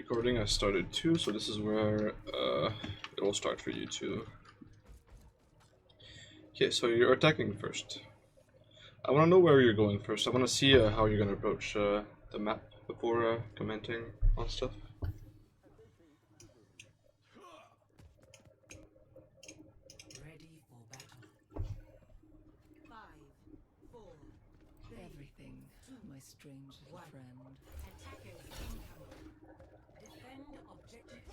recording. I started too, so this is where it will start for you too. Okay, so you're attacking first. I want to know where you're going first. I want to see how you're going to approach the map before commenting on stuff. Ready for battle. 5, 4, 3, everything, my strange little friend. Attackers incoming. Defend objective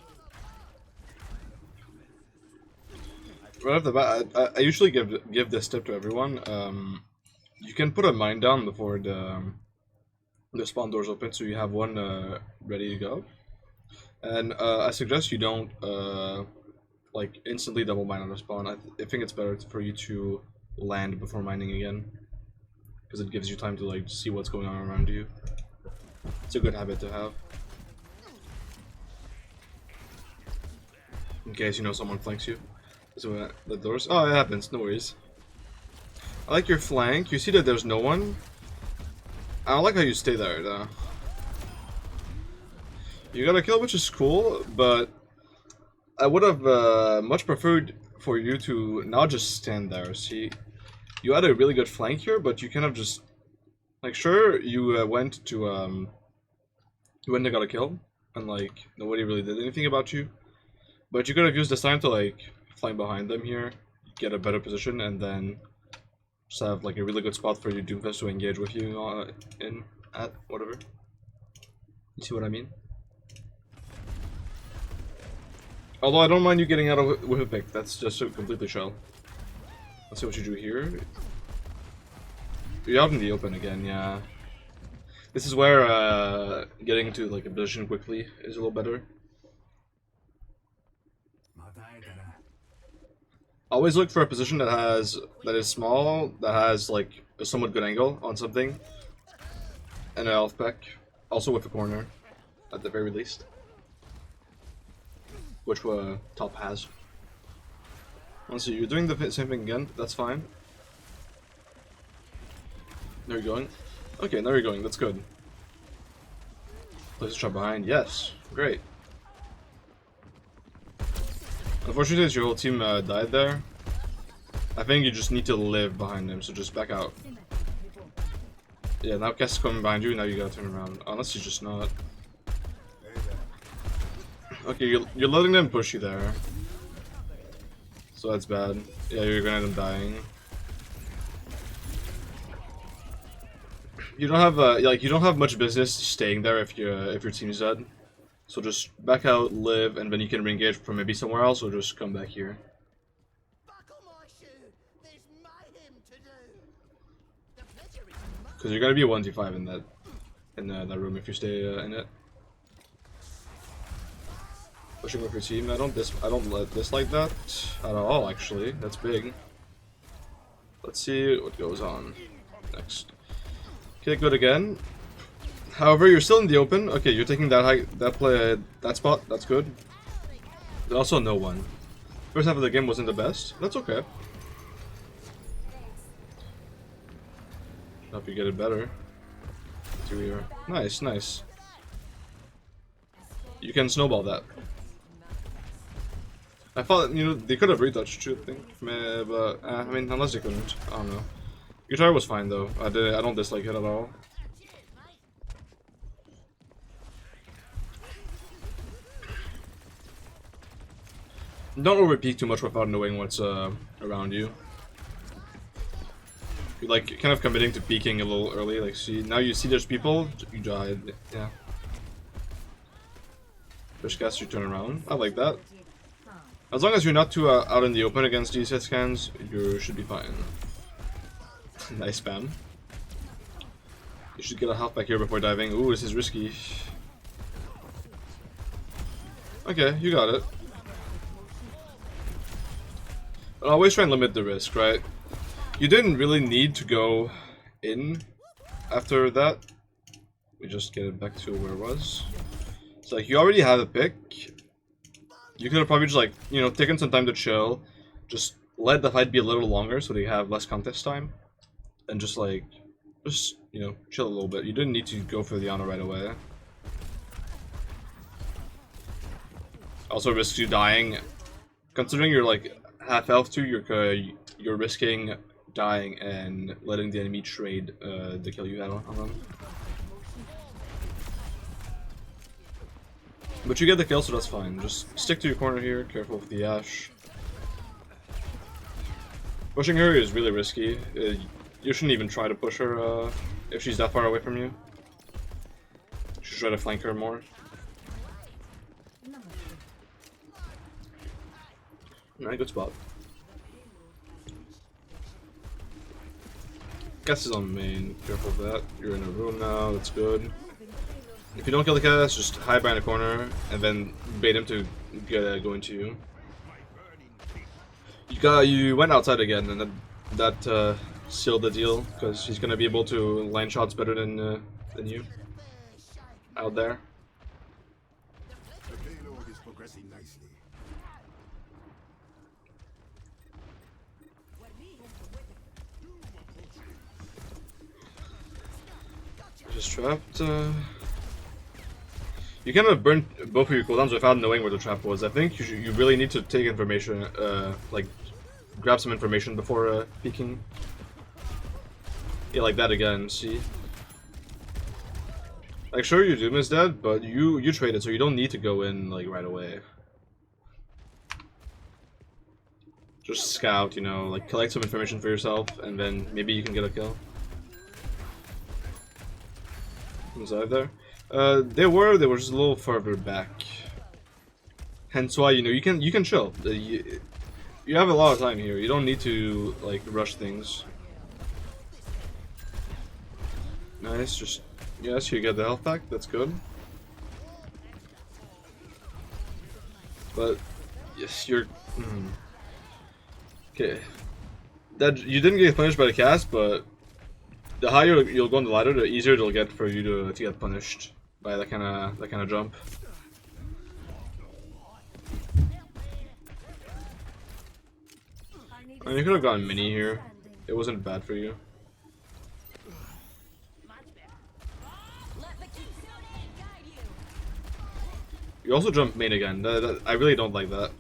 A. Right off the bat, I usually give this tip to everyone. You can put a mine down before the spawn doors open, so you have one ready to go. And I suggest you don't like instantly double mine on the spawn. I think it's better for you to land before mining again, because it gives you time to like see what's going on around you. It's a good habit to have, in case you know someone flanks you. So the doors. Oh, it happens. No worries. I like your flank. You see that there's no one. I don't like how you stay there though. You got a kill, which is cool, but I would have much preferred for you to not just stand there. See, you had a really good flank here, but you kind of just like, sure, you went to you went and got a kill, and like nobody really did anything about you, but you could have used this time to like flank behind them here, get a better position, and then just have like a really good spot for your Doomfist to engage with you in at whatever. You see what I mean? Although I don't mind you getting out of with a pick, that's just so completely shell. Let's see what you do here. You're out in the open again, yeah. This is where getting into like a position quickly is a little better. Always look for a position that is small, that has like a somewhat good angle on something, and an health pack, also with a corner, at the very least. Which top has. Honestly, you're doing the same thing again. That's fine. There you're going. Okay, there you're going. That's good. Place a trap behind. Yes, great. Unfortunately, your whole team died there. I think you just need to live behind them, so just back out. Yeah, now Kess is coming behind you, now you gotta turn around. Unless you're just not. Okay, you're letting them push you there. So that's bad. Yeah, you're gonna end up dying. You don't have like you don't have much business staying there if your team's dead. So just back out, live, and then you can re-engage from maybe somewhere else, or just come back here. Because you're gonna be a 1v5 in that room if you stay in it. Pushing with your team. I don't dislike that at all. Actually, that's big. Let's see what goes on next. Okay, good again. However, you're still in the open. Okay, you're taking that spot. That's good. There's also no one. First half of the game wasn't the best. That's okay. Hope you get it better. Here we are. Nice, nice. You can snowball that. I thought, you know, they could have retouched too, I think. But, I mean, unless they couldn't. I don't know. Guitar was fine, though. I don't dislike it at all. Don't overpeak too much without knowing what's around you. You're like kind of committing to peeking a little early. Like, see, now you see there's people, you died. Yeah. Fish cast, you turn around. I like that. As long as you're not too out in the open against these hit scans, you should be fine. Nice spam. You should get a half back here before diving. Ooh, this is risky. Okay, you got it. But always try and limit the risk, right? You didn't really need to go in after that. We just get it back to where it was. It's like you already have a pick. You could have probably just like, you know, taken some time to chill. Just let the fight be a little longer so they have less contest time. And just like, you know, chill a little bit. You didn't need to go for the honor right away. Also risks you dying. Considering you're like half health too, you're risking dying and letting the enemy trade the kill you had on them. But you get the kill, so that's fine. Just stick to your corner here. Careful with the Ashe. Pushing her is really risky. You shouldn't even try to push her if she's that far away from you. You should try to flank her more. Alright, good spot. Cass is on main. Careful of that. You're in a room now. That's good. If you don't kill the Cass, just hide behind a corner and then bait him to go into you. You went outside again, and that sealed the deal because he's gonna be able to line shots better than you out there. The payload is progressing nicely. Just trapped. You kind of burnt both of your cooldowns without knowing where the trap was. I think you really need to take information, like grab some information before peeking. Yeah, like that again. See, like sure your Doom is dead, but you traded, so you don't need to go in like right away. Just scout, you know, like collect some information for yourself, and then maybe you can get a kill. Was I there? They were just a little further back. Hence why, you know, you can chill. You have a lot of time here. You don't need to like rush things. Nice, just yes, you get the health back. That's good. But yes, you're okay. That you didn't get punished by the cast, but the higher you'll go on the ladder, the easier it'll get for you to get punished by that kind of jump. I mean, you could have gotten mini here. It wasn't bad for you. You also jump main again. I really don't like that.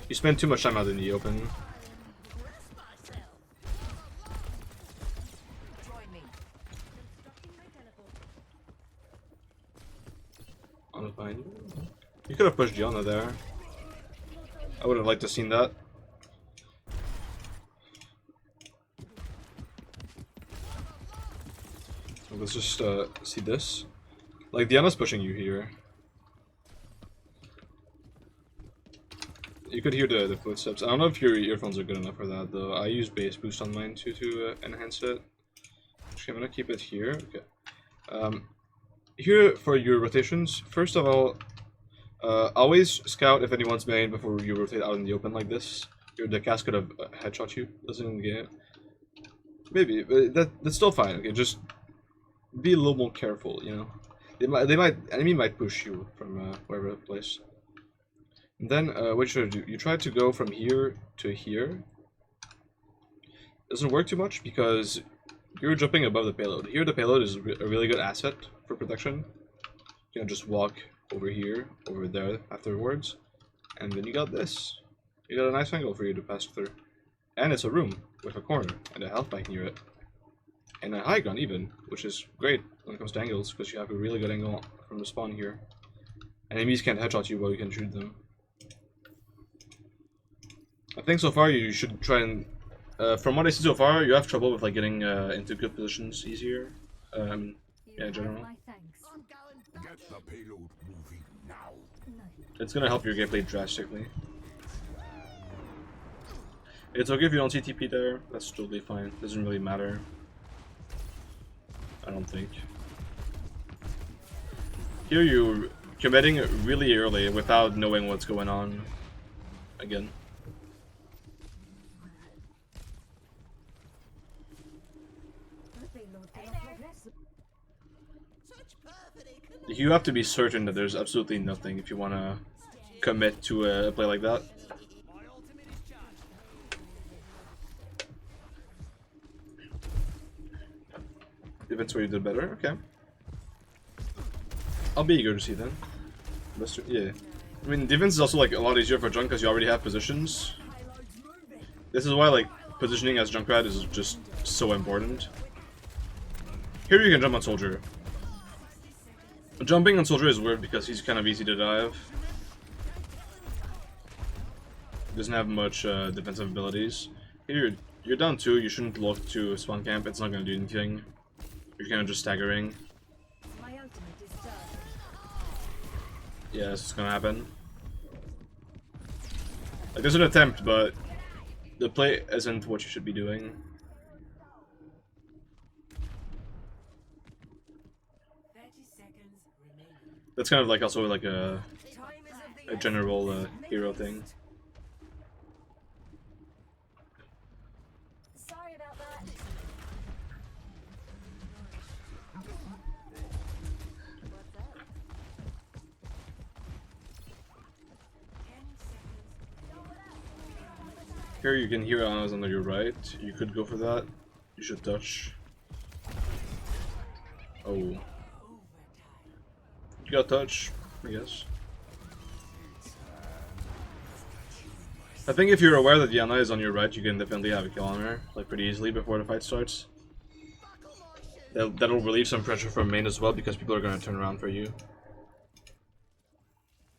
You spend too much time out in the open. Anna's behind you. You could have pushed Gianna there. I would have liked to have seen that. So let's just see this. Like Diana's pushing you here. You could hear the footsteps. I don't know if your earphones are good enough for that though. I use bass boost on mine to enhance it. Actually, I'm gonna keep it here. Okay. Here for your rotations, first of all, always scout if anyone's main before you rotate out in the open like this. The cast could have headshot you, doesn't get it. Maybe, but that's still fine. Okay, just be a little more careful. You know, enemy might push you from wherever place. And then what should you do? You try to go from here to here. Doesn't work too much because you're jumping above the payload. Here the payload is a really good asset for protection. You can just walk over here, over there afterwards. And then you got this. You got a nice angle for you to pass through. And it's a room with a corner and a health pack near it. And a high gun even, which is great when it comes to angles because you have a really good angle from the spawn here. Enemies can't headshot you while you can shoot them. I think so far you should try and from what I see so far, you have trouble with like getting into good positions easier. Yeah, in general. Get the payload moving now. It's gonna help your gameplay drastically. It's okay if you don't see TP there. That's totally fine. Doesn't really matter. I don't think. Here you're committing really early without knowing what's going on. Again. You have to be certain that there's absolutely nothing if you want to commit to a play like that. If it's where you did better, okay. I'll be eager to see then. Yeah. I mean, defense is also like a lot easier for Junk because you already have positions. This is why like positioning as Junkrat is just so important. Here you can jump on Soldier. Jumping on Soldier is weird because he's kind of easy to dive. Doesn't have much defensive abilities. Here you're down 2, you shouldn't look to spawn camp, it's not gonna do anything. You're kind of just staggering. My ultimate is done. Yeah, this is gonna happen. Like, there's an attempt, but the play isn't what you should be doing. 30 seconds remaining. That's kind of like also like a Time is of the general hero thing. Sorry about that. What's up? 10 seconds. Here you can hear Anna's on your right. You could go for that. You should touch. Oh. You got touch, I guess. I think if you're aware that Diana is on your right, you can definitely have a kill on her, like pretty easily before the fight starts. That'll relieve some pressure from main as well because people are gonna turn around for you.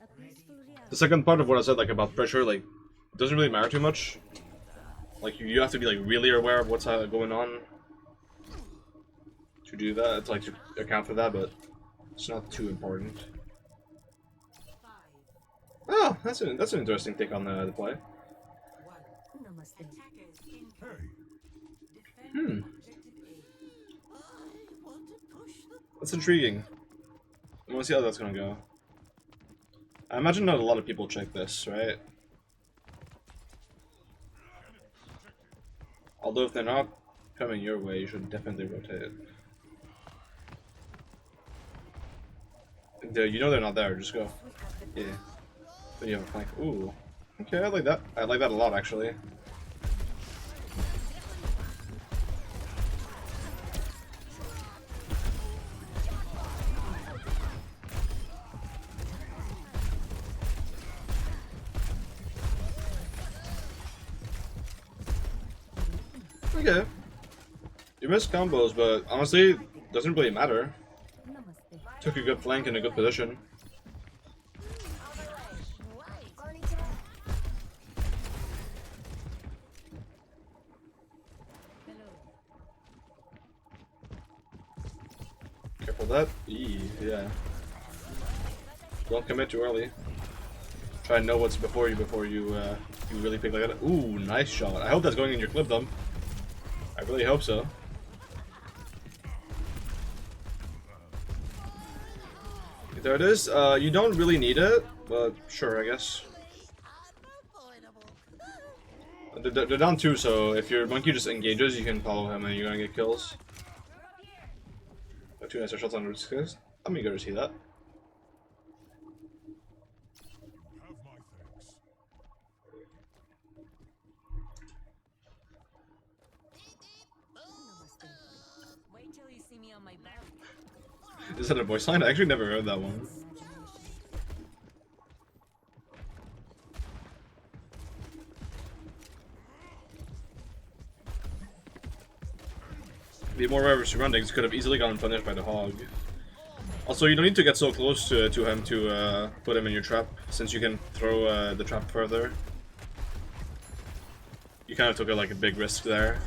A peaceful reality. The second part of what I said, like about pressure, like it doesn't really matter too much. Like you have to be like really aware of what's going on to do that. It's like to account for that, but it's not too important. 5, Oh, that's an interesting take on the play. 1. Namaste. Attackers in. Hey, Defend objective A. That's intriguing. I want to see how that's gonna go. I imagine not a lot of people check this, right? Although if they're not coming your way, you should definitely rotate. You know they're not there, just go. Yeah. Then you have a flank. Ooh. Okay, I like that. I like that a lot, actually. Okay. You missed combos, but honestly, doesn't really matter. Namaste. Took a good flank in a good position. Careful of that. Yeah. Don't commit too early. Try and know what's before you you really pick like that. Ooh, nice shot. I hope that's going in your clip dump. I really hope so. There it is. You don't really need it, but sure, I guess. They're down 2, so if your monkey just engages, you can follow him and you're gonna get kills. Got 2 nicer shots on Root Skis. I'm eager to see that. have my thanks. Namaste. Wait till you see me on my back. Is that a voice line? I actually never heard that one. The more rare surroundings could have easily gotten punished by the hog. Also, you don't need to get so close to him to put him in your trap, since you can throw the trap further. You kind of took like a big risk there.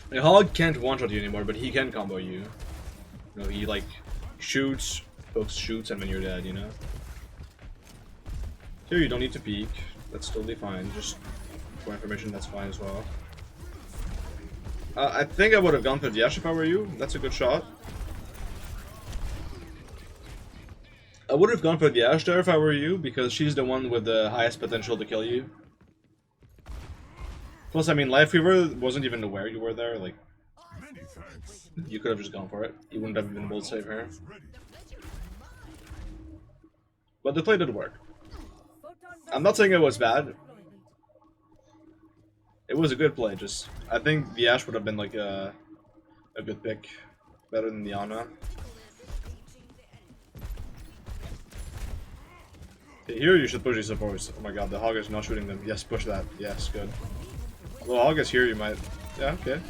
The hog can't one-shot you anymore, but he can combo you. You know, he like shoots, pokes, shoots, and then you're dead, you know? Here you don't need to peek. That's totally fine. Just for information, that's fine as well. I think I would have gone for the Ashe if I were you. That's a good shot. I would have gone for the Ashe there if I were you, because she's the one with the highest potential to kill you. Plus, I mean, Life Weaver wasn't even aware you were there. Like, Many thanks. you could have just gone for it. You wouldn't have been able to save her. Ready. But the play did work. I'm not saying it was bad. It was a good play, just I think the Ashe would have been like a good pick. Better than the Ana. Okay, here you should push these supports. Oh my god, the hog is not shooting them. Yes, push that. Yes, good. Although hog is here, you might. Yeah, okay.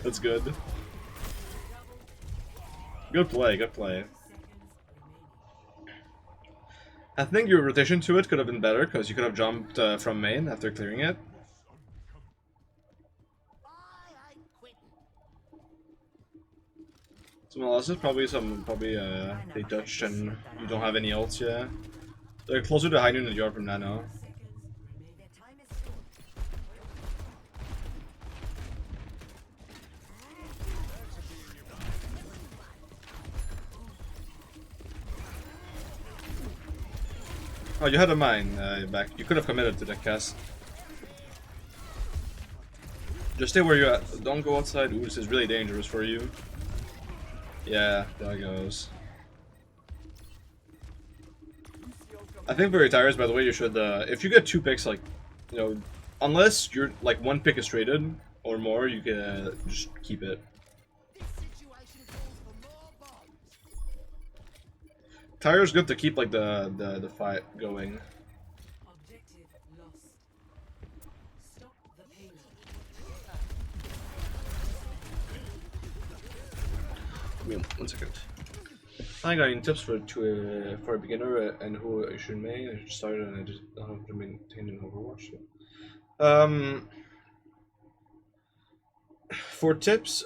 That's good. Good play, good play. I think your rotation to it could have been better because you could have jumped from main after clearing it. Some losses, probably they touched and you don't have any ults, yeah. They're closer to high noon than you are from Nano. Their time is short. Oh, you had a mine back. You could have committed to that cast. Just stay where you're at. Don't go outside. Ooh, this is really dangerous for you. Yeah, there goes. I think for your tires, by the way, you should, if you get 2 picks, like, you know, unless you're, like, 1 pick is traded or more, you can just keep it. Tire's good to keep, like, the fight going. Objective lost. Stop the payload. Wait, 1 second. I got any tips for a beginner and who I should make? I just started and I just don't have to maintain an Overwatch. So. For tips,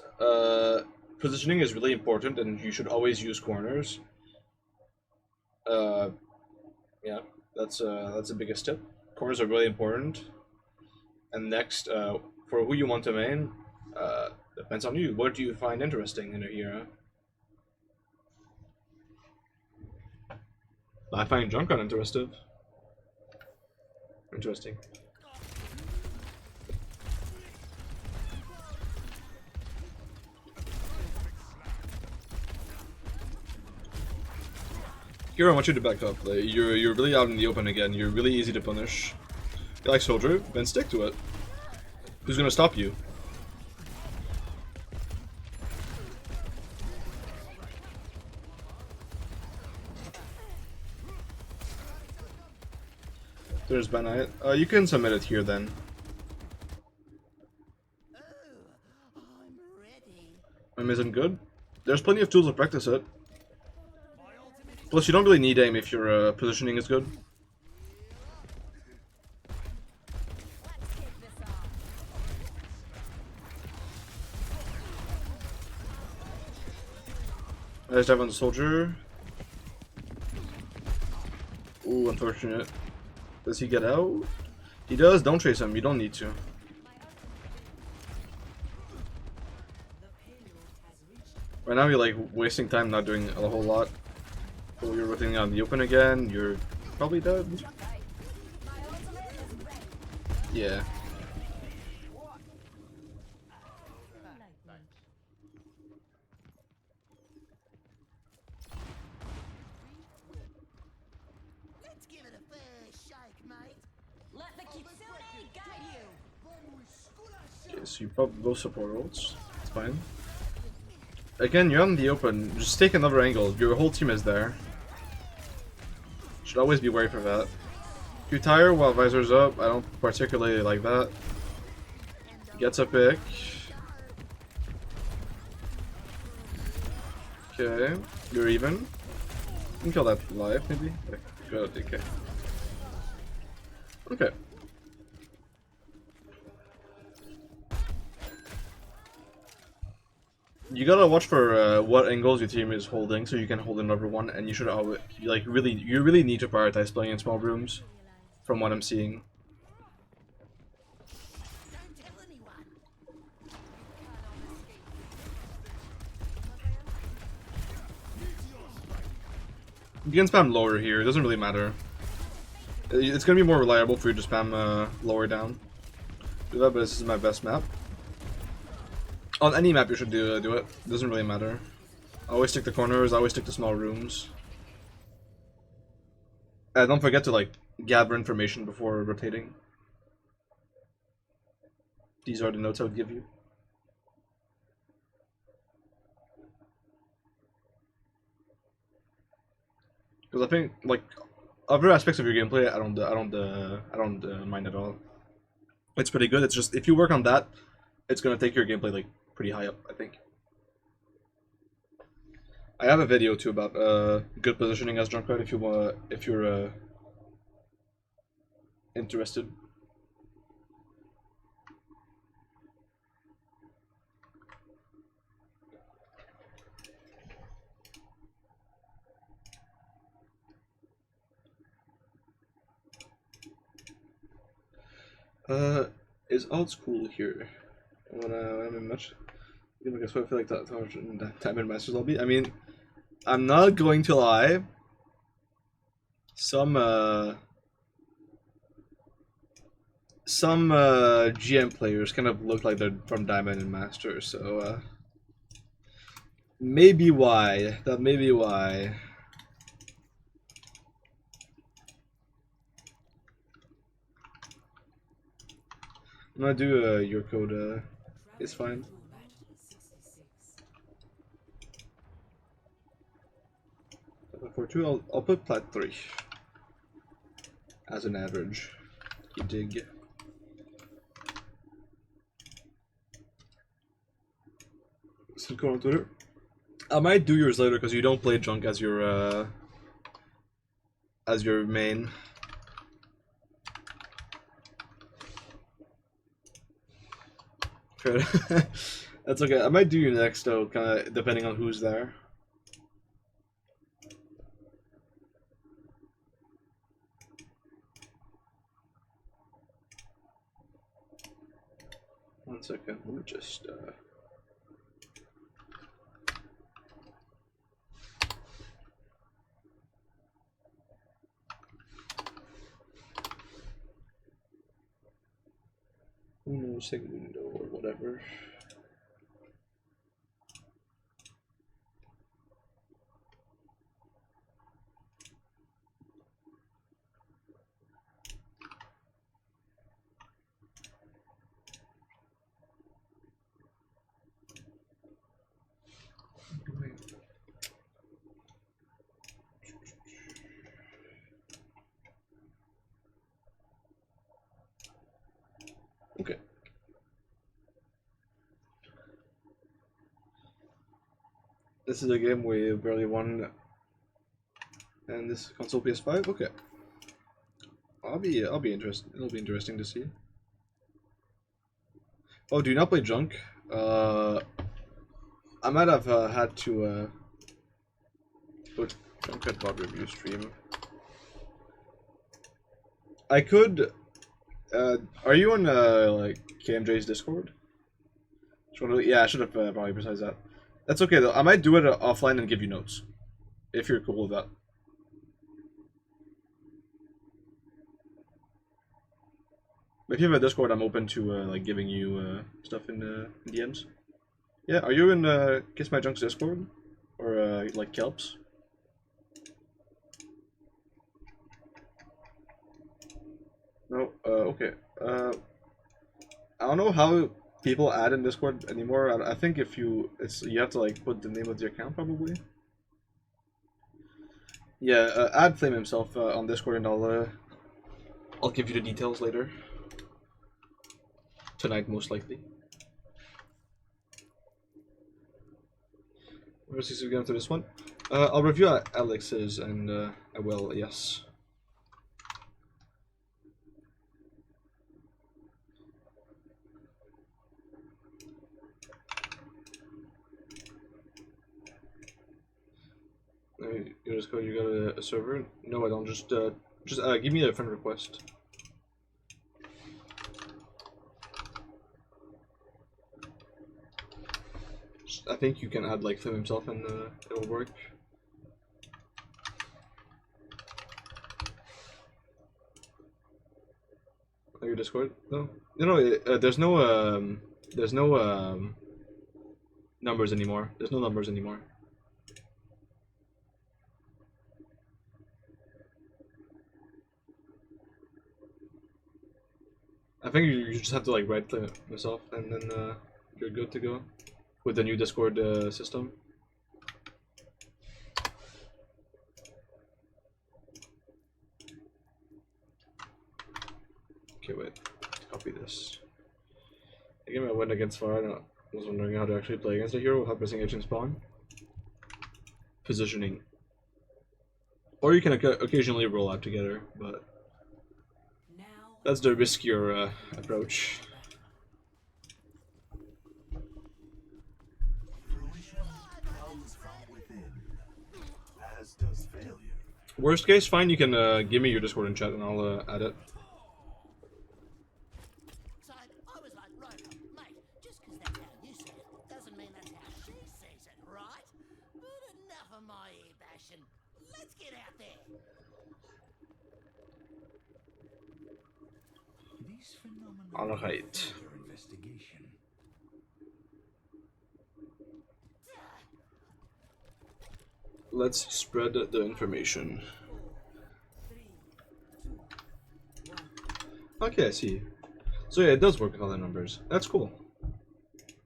positioning is really important, and you should always use corners. Yeah, that's the biggest tip. Corners are really important. And next, for who you want to main, depends on you. What do you find interesting in a hero? I find Junkrat interesting. Interesting. Hero, I want you to back up. Like, you're really out in the open again. You're really easy to punish. You like Soldier? Then stick to it. Who's gonna stop you? There's Ban Knight. You can submit it here then. I'm isn't good. There's plenty of tools to practice it. Plus, you don't really need aim if your positioning is good. Let's kick this off. Nice dive on the Soldier. Ooh, unfortunate. Does he get out? He does. Don't chase him. You don't need to. The payload has reached. Right now, you're like wasting time not doing a whole lot. So you're rotating out in the open again. You're probably dead. My ultimate is ready. Yeah. Let's give it a fair shake, mate. Let the Kitsune guide you. Okay, so you pop both support ults. It's fine. Again, you're out in the open. Just take another angle. Your whole team is there. Should always be wary for that. If you tire while Visor's up, I don't particularly like that. Gets a pick. Okay, you're even. You can kill that live, maybe? Okay, good, okay. Okay. You gotta watch for what angles your team is holding, so you can hold another one. And you should always, you really need to prioritize playing in small rooms, from what I'm seeing. Don't tell anyone. You can spam lower here; it doesn't really matter. It's gonna be more reliable for you to spam lower down. Do that, but this is my best map. On any map, you should do it. It doesn't really matter. Always stick to corners. Always stick to small rooms. And don't forget to like gather information before rotating. These are the notes I would give you. Because I think like other aspects of your gameplay, I don't mind at all. It's pretty good. It's just if you work on that, it's gonna take your gameplay like pretty high up, I think. I have a video too about good positioning as Junkrat if you're interested. Is old school here? When I'm in much, I feel like that Diamond Masters lobby. I mean, I'm not going to lie. Some GM players kind of look like they're from Diamond and Masters, so maybe why. That may be why. I'm gonna do your code. It's fine. Format 66. For 2, I'll put plat 3 as an average. You dig? So go on Twitter. I might do yours later because you don't play Junk as your main. That's okay. I might do you next though, kind of depending on who's there. One second. Let me just. Uno segundo or whatever. Okay. This is a game we barely won, and this console PS5. Okay. I'll be interested. It'll be interesting to see. Oh, do you not play Junk? I might have had to put Junk at Bob review stream. I could. Are you on like KMJ's Discord? Yeah, I should have probably besides that. That's okay though. I might do it offline and give you notes, if you're cool with that. If you have a Discord, I'm open to like giving you stuff in DMs. Yeah, are you in Kiss My Junk's Discord or like Kelps? No. Okay. I don't know how people add in Discord anymore. I think if you have to like put the name of the account probably. Yeah, add Flame himself on Discord and I'll give you the details later. Tonight, most likely. Where's this going to this one? I'll review Alex's and I will, yes. You just go. You got a server? No, I don't. Just give me a friend request. I think you can add like Flame himself and it'll work. Are you Discord? No, there's no numbers anymore. There's no numbers anymore. I think you just have to like right click yourself and then you're good to go with the new Discord system. Okay, wait. Copy this. The game I went against Far, I was wondering how to actually play against a hero without pressing H in spawn. Positioning. Or you can occasionally roll out together, but Now that's the riskier approach. Comes from within, as does failure. Worst case, fine, you can give me your Discord and chat and I'll add it. So I was like, right, mate, just 'cause that's how you say it doesn't mean that's how she sees it, right? But enough of my ear bashing. Let's get out there. These phenomena Alright. further investigation. Let's spread the information. 4, 3, 2, 1. Okay, I see. So yeah, it does work with other numbers. That's cool.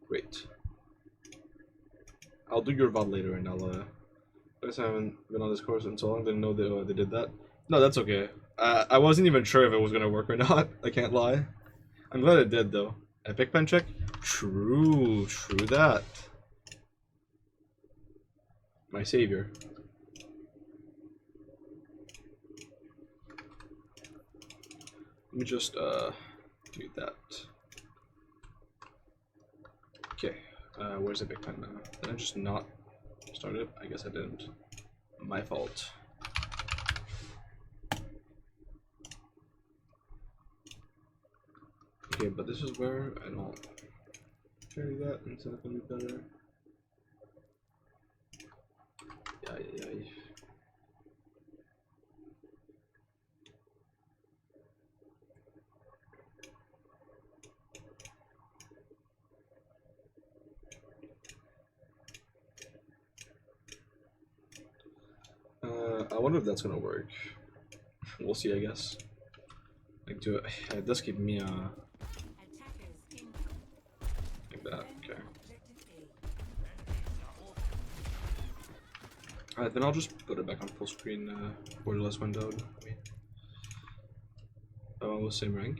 Great. I'll do your VOD later and I'll I guess I haven't been on this course in so long, didn't know they did that. No, that's okay. I wasn't even sure if it was gonna work or not, I can't lie. I'm glad it did though. Epic pen check? True that. My savior. Let me just mute that. Okay, where's the big pen now? Did I just not start it? I guess I didn't. My fault. Okay, but this is where I don't carry that, and it's not gonna be better. Yeah. I wonder if that's gonna work. We'll see, I guess. Like, do it. It does keep me Attackers like incoming. that. Okay. Objective A. Then I'll just put it back on full screen. Borderless windowed. Oh, the same rank.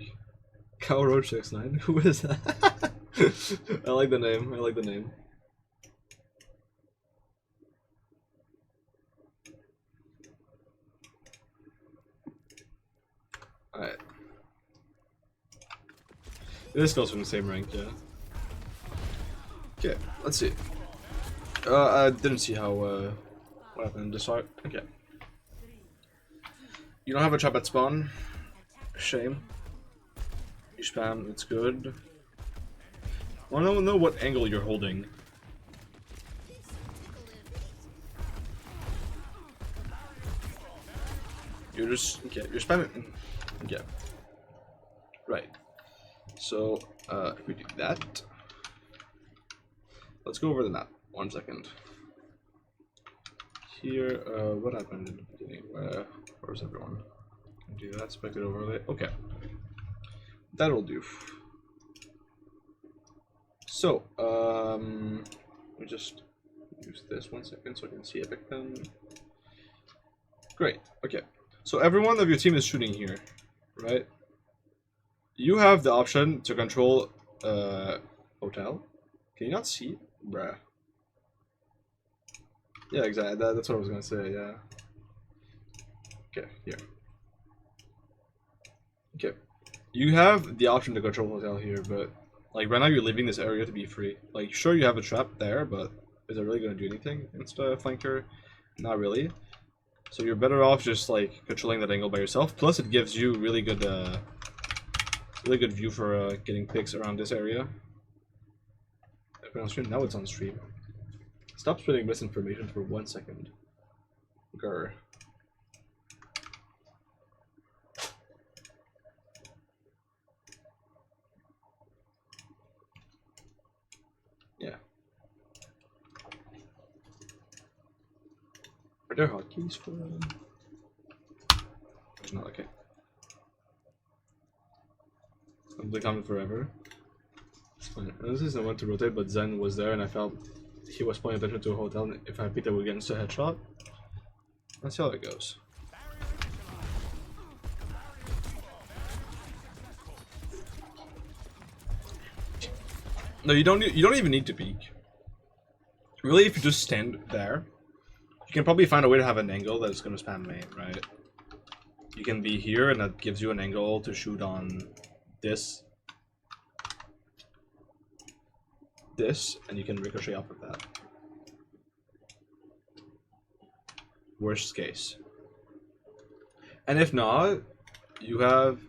Cow Roach 69. Who is that? I like the name. I like the name. Alright. This goes from the same rank, yeah. Okay, let's see. I didn't see how, what happened in this fight. Okay. You don't have a trap at spawn. Shame. You spam, it's good. I wanna know what angle you're holding. You're just, okay, you're spamming. Okay. Right. So, if we do that, let's go over the map. 1 second. Here, what happened in the beginning? Where's everyone? Can do that, spectate overlay. Okay. That'll do. So, let me just use this 1 second so I can see Epic Pen. Great, okay. So every one of your team is shooting here, right? You have the option to control hotel. Can you not see? Bruh. Yeah, exactly. That's what I was gonna say, yeah. Okay, here. Okay. You have the option to control hotel here, but like right now you're leaving this area to be free. Like sure you have a trap there, but is it really gonna do anything against a flanker? Not really. So you're better off just like controlling that angle by yourself. Plus it gives you really good view for getting picks around this area. On stream? Now it's on stream. Stop spreading misinformation for 1 second. Grr. Yeah. Are there hotkeys for There's not, okay. I've been coming forever. It's fine. This is I went to rotate, but Zen was there and I felt he was paying attention to a hotel, and if I beat it, we get into a headshot. Let's see how it goes. No, you don't. You don't even need to peek. Really, if you just stand there, you can probably find a way to have an angle that's gonna spam main, right? You can be here, and that gives you an angle to shoot on this, and you can ricochet off of that. Worst case. And if not, you have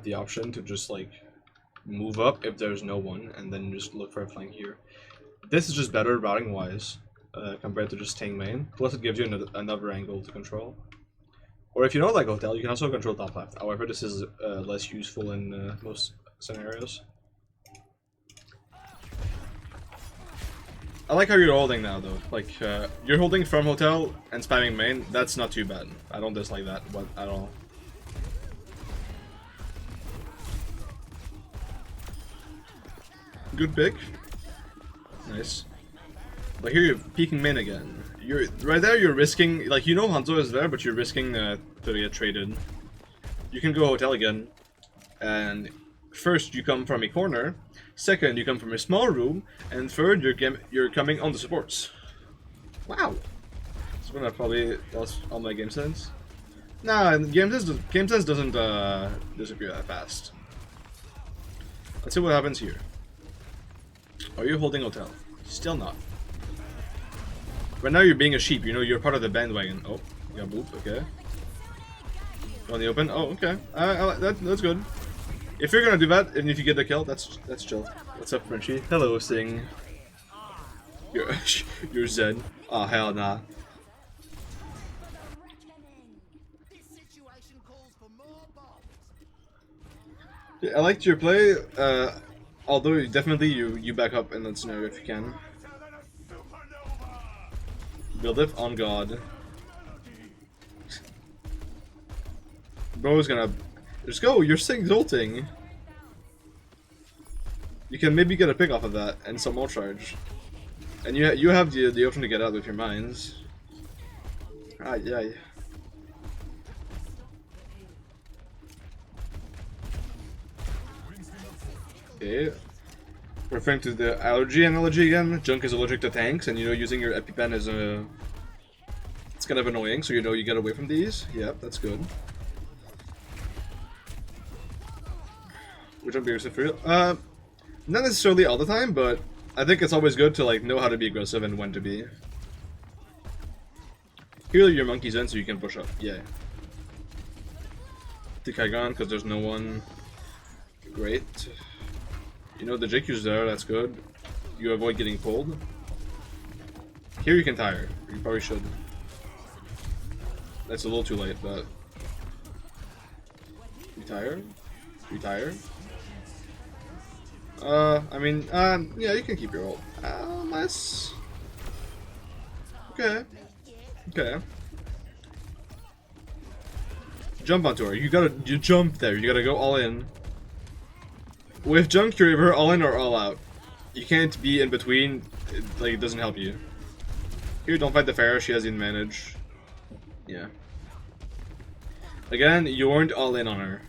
the option to just like move up if there's no one, and then just look for a flank here. This is just better routing wise compared to just staying main. Plus, it gives you another angle to control. Or if you don't like hotel, you can also control top left. However, this is less useful in most scenarios. I like how you're holding now, though. Like, you're holding from hotel and spamming main. That's not too bad. I don't dislike that at all. Good pick. Nice. But here you're peeking main again. You're right there. You're risking, like, you know Hanzo is there, but you're risking to get traded. You can go hotel again, and first you come from a corner. Second, you come from a small room, and third, you're coming on the supports. Wow. That's when I probably lost all my game sense. Nah, game sense doesn't disappear that fast. Let's see what happens here. Are you holding hotel? Still not. Right now you're being a sheep, you know, you're part of the bandwagon. Oh, you got moved, okay. On the open? Oh, okay. That's good. If you're gonna do that, and if you get the kill, that's chill. What's up, Frenchie? Hello, Sing. You're Zen. Oh, hell nah. This situation calls for more bombs. Yeah, I liked your play, although definitely you back up in that scenario if you can. Build it on God. Bro's gonna... Just go, you're Sing's ulting. You can maybe get a pick off of that and some more charge. And you have the option to get out with your mines. Ah, yeah. Okay. Referring to the allergy analogy again, Junk is allergic to tanks, and you know using your EpiPen is it's kind of annoying, so you know you get away from these. Yep, that's good. Which I'm aggressive for you. Not necessarily all the time, but I think it's always good to like know how to be aggressive and when to be. Here your monkey's in so you can push up. Yeah. Take Kaigan because there's no one. Great. You know the JQ's there, that's good. You avoid getting pulled. Here you can tire. You probably should. That's a little too late, but... Retire? Retire? I mean, yeah, you can keep your ult. Nice. Okay. Okay. Jump onto her. You jump there. You gotta go all in. With Junk, you're either all in or all out. You can't be in between. It doesn't help you. Here, don't fight the Pharah. She has the advantage. Yeah. Again, you weren't all in on her.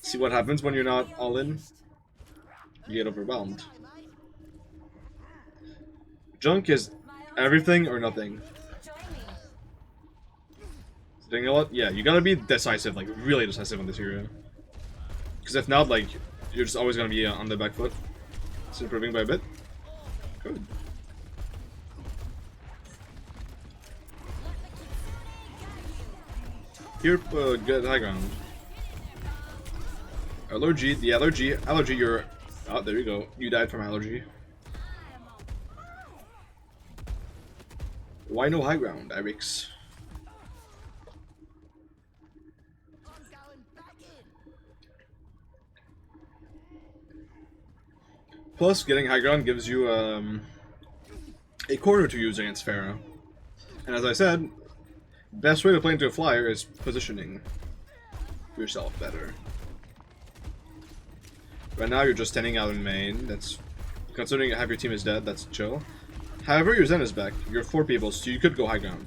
See what happens when you're not all in? You get overwhelmed. Junk is everything or nothing. Doing a lot? Yeah, you gotta be decisive, like really decisive on this hero. Because if not, like, you're just always gonna be on the back foot. It's improving by a bit. Good. Here, get high ground. Allergy, the allergy, you're... Oh, there you go. You died from allergy. Why no high ground, Irix? Plus, getting high ground gives you a corner to use against Pharah. And as I said, best way to play into a flyer is positioning yourself better. Right now you're just standing out in main. That's, considering half your team is dead, that's chill. However, your Zen is back. You're 4 people, so you could go high ground.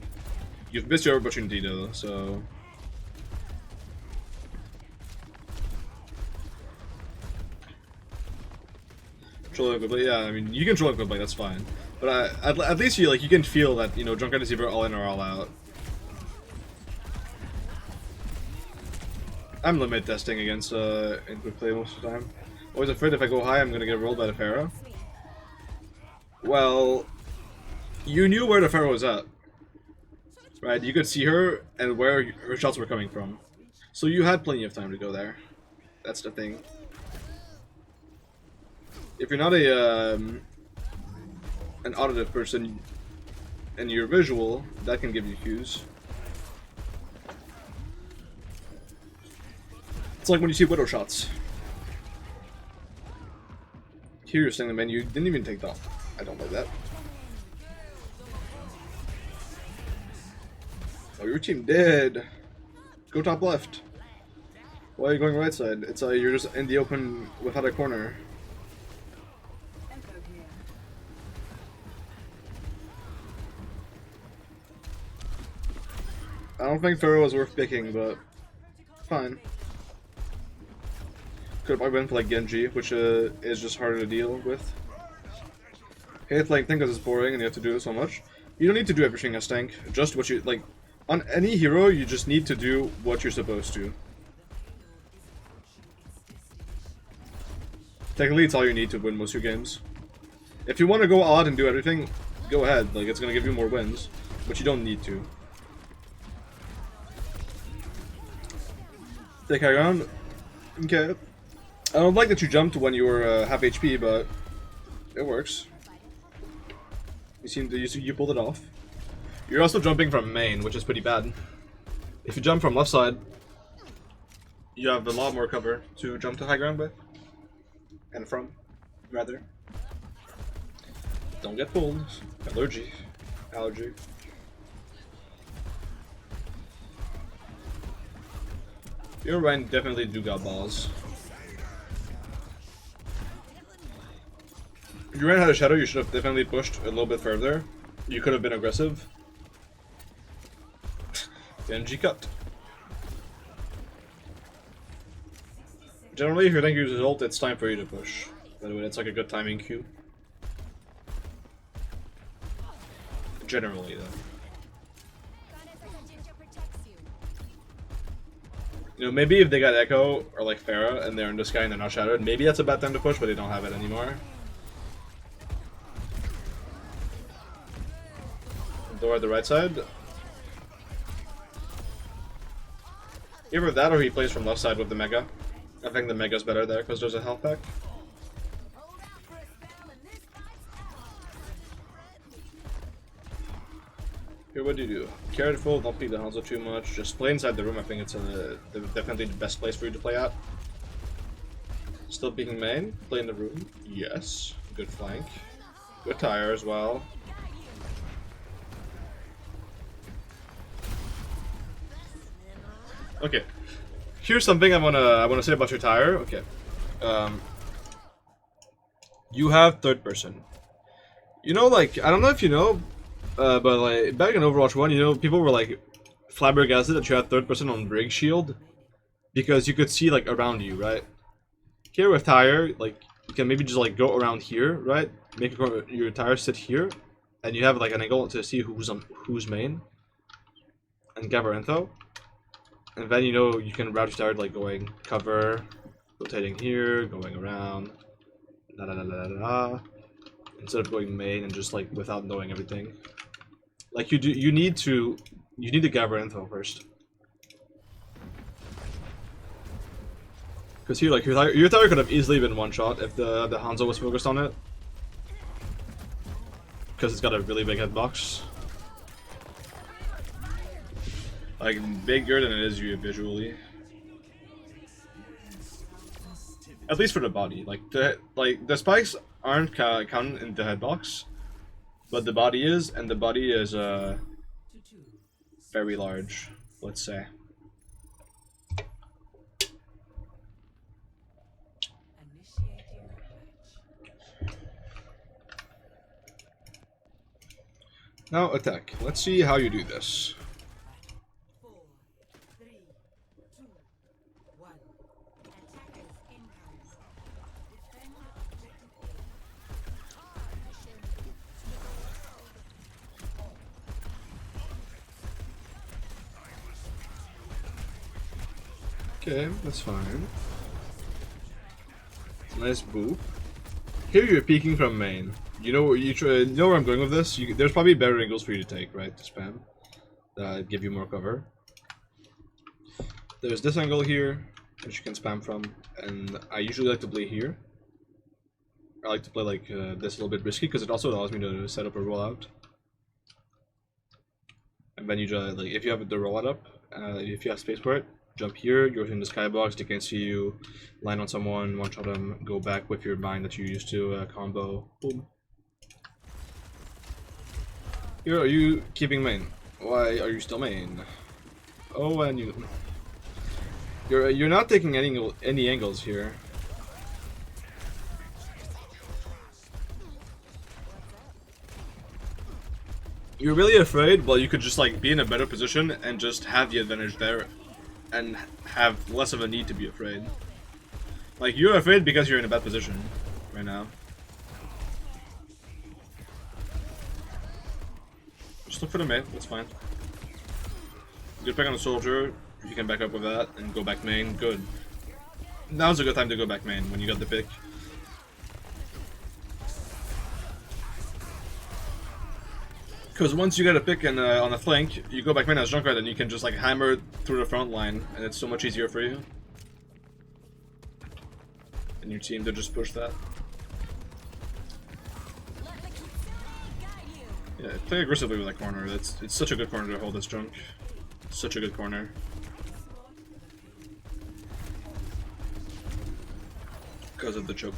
You've missed your opportunity though, so... Control it quickly, yeah. I mean, you can control it quickly. That's fine. But at least you can feel that Junkrat is either all in or all out. I'm limit testing against in quick play most of the time. Always afraid if I go high, I'm gonna get rolled by the Pharaoh. Well, you knew where the Pharaoh was at, right? You could see her and where her shots were coming from, so you had plenty of time to go there. That's the thing. If you're not an auditive person and you're visual, that can give you cues. It's like when you see Widow shots. Here you're saying the menu didn't even take that. I don't like that. Oh, your team did. Go top left. Why are you going right side? It's you're just in the open without a corner. I don't think Pharaoh is worth picking, but fine. Could have been for like Genji, which is just harder to deal with. Hate like think it's boring and you have to do it so much. You don't need to do everything as tank. Just what you like. On any hero, you just need to do what you're supposed to. Technically, it's all you need to win most of your games. If you want to go odd and do everything, go ahead. Like it's gonna give you more wins, but you don't need to. Take high ground. Okay. I don't like that you jumped when you were half HP, but it works. You pulled it off. You're also jumping from main, which is pretty bad. If you jump from left side, you have a lot more cover to jump to high ground with. And from, rather. Don't get pulled. Allergy. Your Ryan definitely do got balls. If you ran out of shadow, you should have definitely pushed a little bit further. You could have been aggressive. Genji cut. Generally, if you're thinking use ult, it's time for you to push. By the way, that's like a good timing cue. Generally, though. Maybe if they got Echo or like Pharah and they're in the sky and they're not shadowed, maybe that's a bad time to push, but they don't have it anymore. Door at the right side. Either that or he plays from left side with the Mega. I think the Mega's better there because there's a health pack. Here, what do you do? Careful, don't peek the Hanzo too much. Just play inside the room. I think it's definitely the best place for you to play at. Still peeking main. Play in the room. Yes. Good flank. Good tire as well. Okay. Here's something I wanna say about your tire. Okay. You have third person. Like I don't know if you know. But like back in Overwatch 1, people were like flabbergasted that you had third person on Brig Shield because you could see like around you, right? Here with Tire, like you can maybe just like go around here, right? Make your Tire sit here, and you have like an angle to see who's main and gather info, and then you can route your Tire like going cover, rotating here, going around, instead of going main and just like without knowing everything. Like you need to gather info first. Because here, like your tower could have easily been one shot if the Hanzo was focused on it. Because it's got a really big hitbox. Like bigger than it is you visually. At least for the body. Like the spikes aren't counted in the hitbox. But the body is, and the body is very large, let's say. Now attack. Let's see how you do this. 4, 3, 2, 1. Attackers incoming. Defend objective A. Okay, that's fine. Nice boop. Here you're peeking from main. You know where you know where I'm going with this? There's probably better angles for you to take, right? To spam. Give you more cover. There's this angle here, which you can spam from, and I usually like to play here. I like to play like this a little bit risky because it also allows me to set up a rollout. And then you just like if you have the rollout up, if you have space for it, jump here. You're in the skybox. They can see you, land on someone, one shot them, go back with your mine that you used to combo. Boom. Here, are you keeping main? Why are you still main? Oh, and you're not taking any angles here. You're really afraid. Well, you could just like be in a better position and just have the advantage there, and have less of a need to be afraid. Like you're afraid because you're in a bad position right now. Just look for the mate. That's fine. Good pick on the soldier. You can back up with that and go back main. Good. Now's a good time to go back main when you got the pick. Because once you get a pick and on a flank, you go back main as Junkrat and you can just like hammer through the front line, and it's so much easier for you. And your team to just push that. Let the Kitsune guide you. Yeah, play aggressively with that corner. It's such a good corner to hold this Junk. Such a good corner. Because of the choke.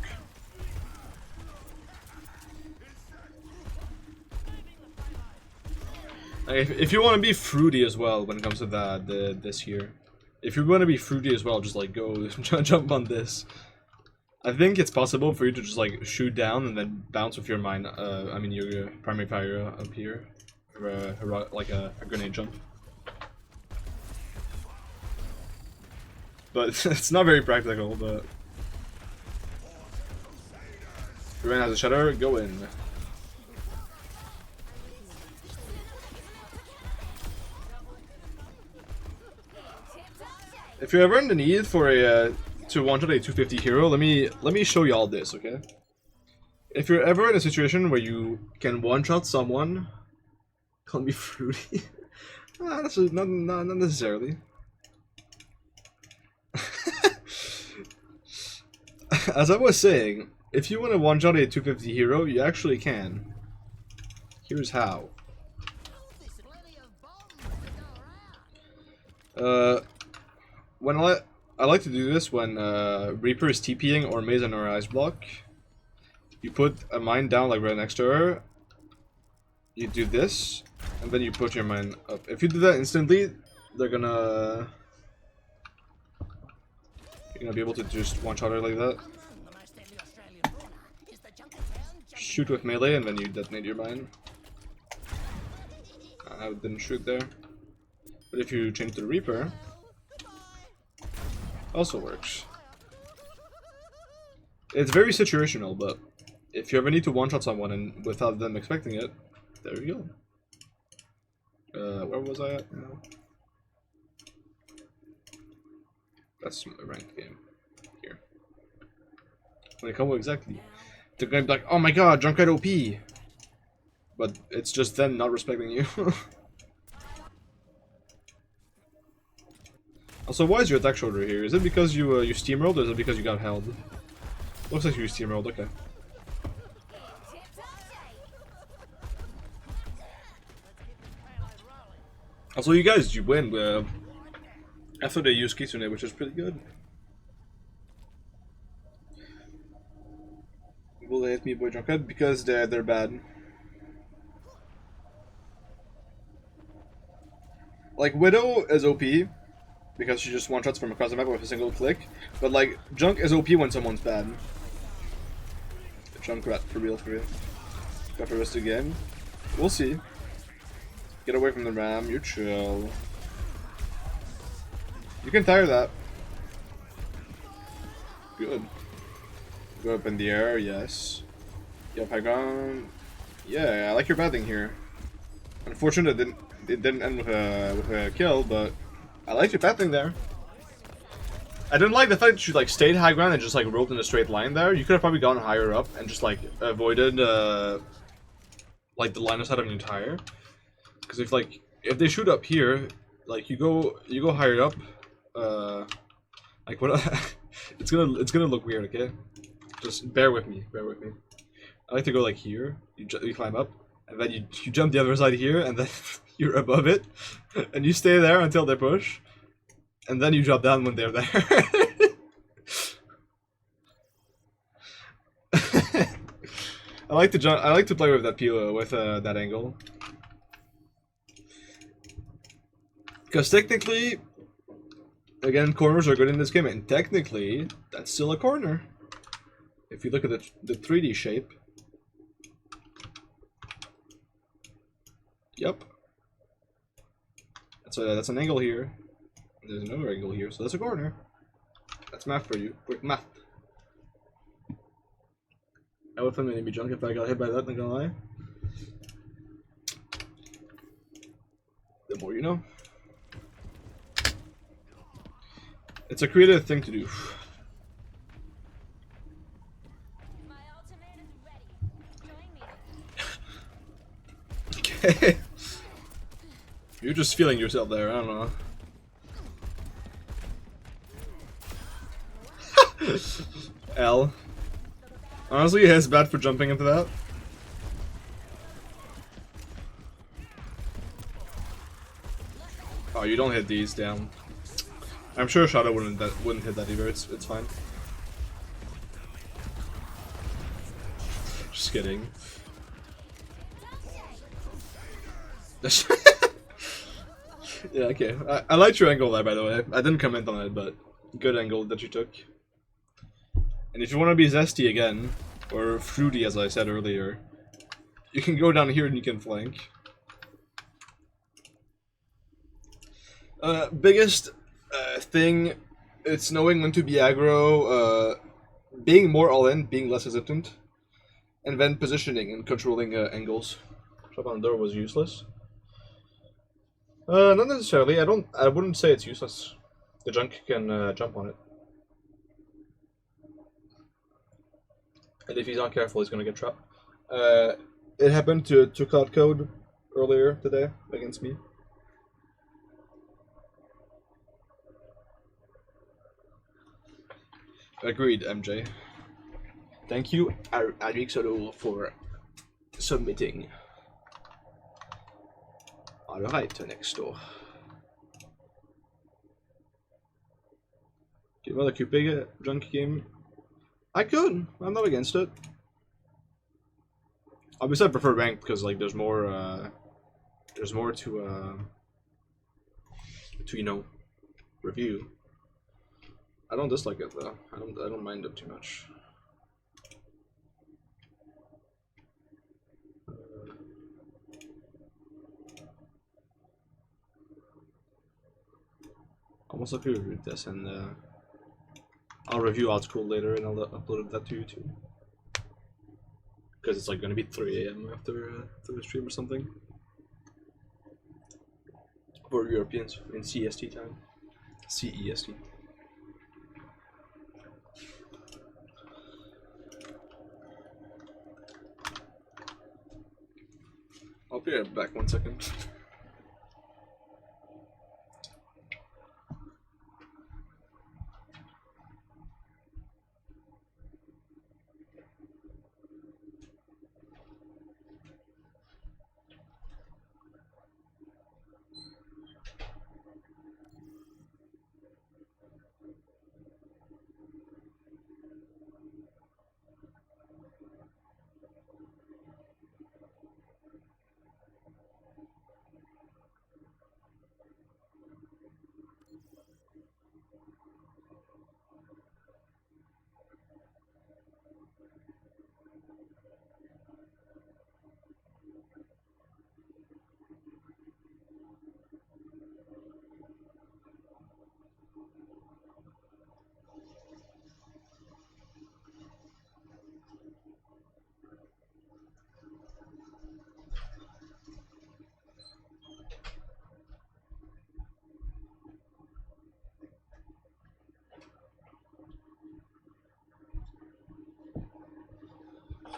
If you want to be fruity as well when it comes to this here, if you want to be fruity as well, just like go jump on this. I think it's possible for you to just like shoot down and then bounce with your mine. I mean your primary fire up here, or like a grenade jump. But it's not very practical. But Ren has a shutter. Go in. If you're ever in the need for a to one-shot a 250 hero, let me show y'all this, okay? If you're ever in a situation where you can one-shot someone, call me fruity. That's not necessarily. As I was saying, if you want to one-shot a 250 hero, you actually can. Here's how. When I like to do this when Reaper is TPing or Maze on her ice block. You put a mine down like right next to her. You do this, and then you put your mine up. If you do that instantly, they're gonna you're gonna be able to just one-shot her like that. Shoot with melee, and then you detonate your mine. I didn't shoot there, but if you change to the Reaper. Also works. It's very situational, but if you ever need to one-shot someone and without them expecting it, there you go. Where was I at now? That's a ranked game. Here. When it comes exactly. They're gonna be like, oh my god, Junkrat OP! But it's just them not respecting you. Also, why is your attack shorter here? Is it because you steamrolled, or is it because you got held? Looks like you steamrolled. Okay. Also, you guys, you win after they use Kitsune, which is pretty good. Will they hit me, boy Junkrat? Because they're bad. Like Widow is OP. Because she just one-shots from across the map with a single click. But like, Junk is OP when someone's bad. Junkrat, for real, for real. Got for the rest of the game. We'll see. Get away from the ram, you're chill. You can tire that. Good. Go up in the air, yes. Yep, high ground. Yeah, I like your batting here. Unfortunately, it didn't end with a kill, but I like your pathing there. I didn't like the fact that you like stayed high ground and just like rolled in a straight line there. You could have probably gone higher up and just like avoided like the line of sight of your tire. Because if they shoot up here, like you go higher up, like what? it's gonna look weird. Okay, just bear with me. Bear with me. I like to go like here. You climb up, and then you jump the other side here, and then you're above it, and you stay there until they push, and then you drop down when they're there. I like to jump. I like to play with that peel with that angle, because technically, again, corners are good in this game, and technically, that's still a corner. If you look at the 3D shape. Yep. That's an angle here. There's another angle here, so that's a corner. That's math for you. Quick math. I would find me drunk if I got hit by that, not gonna lie. The more you know. It's a creative thing to do. My ultimate is ready. Join me. Okay. You're just feeling yourself there, I don't know. L. Honestly, it's bad for jumping into that. Oh, you don't hit these, damn. I'm sure Shadow wouldn't hit that either. It's fine. Just kidding. Yeah, okay. I liked your angle there, by the way. I didn't comment on it, but good angle that you took. And if you want to be zesty again, or fruity as I said earlier, you can go down here and you can flank. Biggest thing, it's knowing when to be aggro, being more all-in, being less hesitant, and then positioning and controlling angles. Trap on the door was useless. Not necessarily. I wouldn't say it's useless. The junk can jump on it. And if he's not careful, he's gonna get trapped. It happened to Cloud Code earlier today against me. Agreed, MJ. Thank you, Adric Solo, for submitting. Alright, next door. Give another Cupega junk game. I could. I'm not against it. Obviously, I prefer ranked because like there's more to you know review. I don't dislike it though. I don't mind it too much. Almost like we reviewed this, and I'll review Odd School later, and I'll upload that to YouTube. Because it's like gonna be 3 AM after the stream or something. For Europeans in CST time. CEST. I'll be right back 1 second.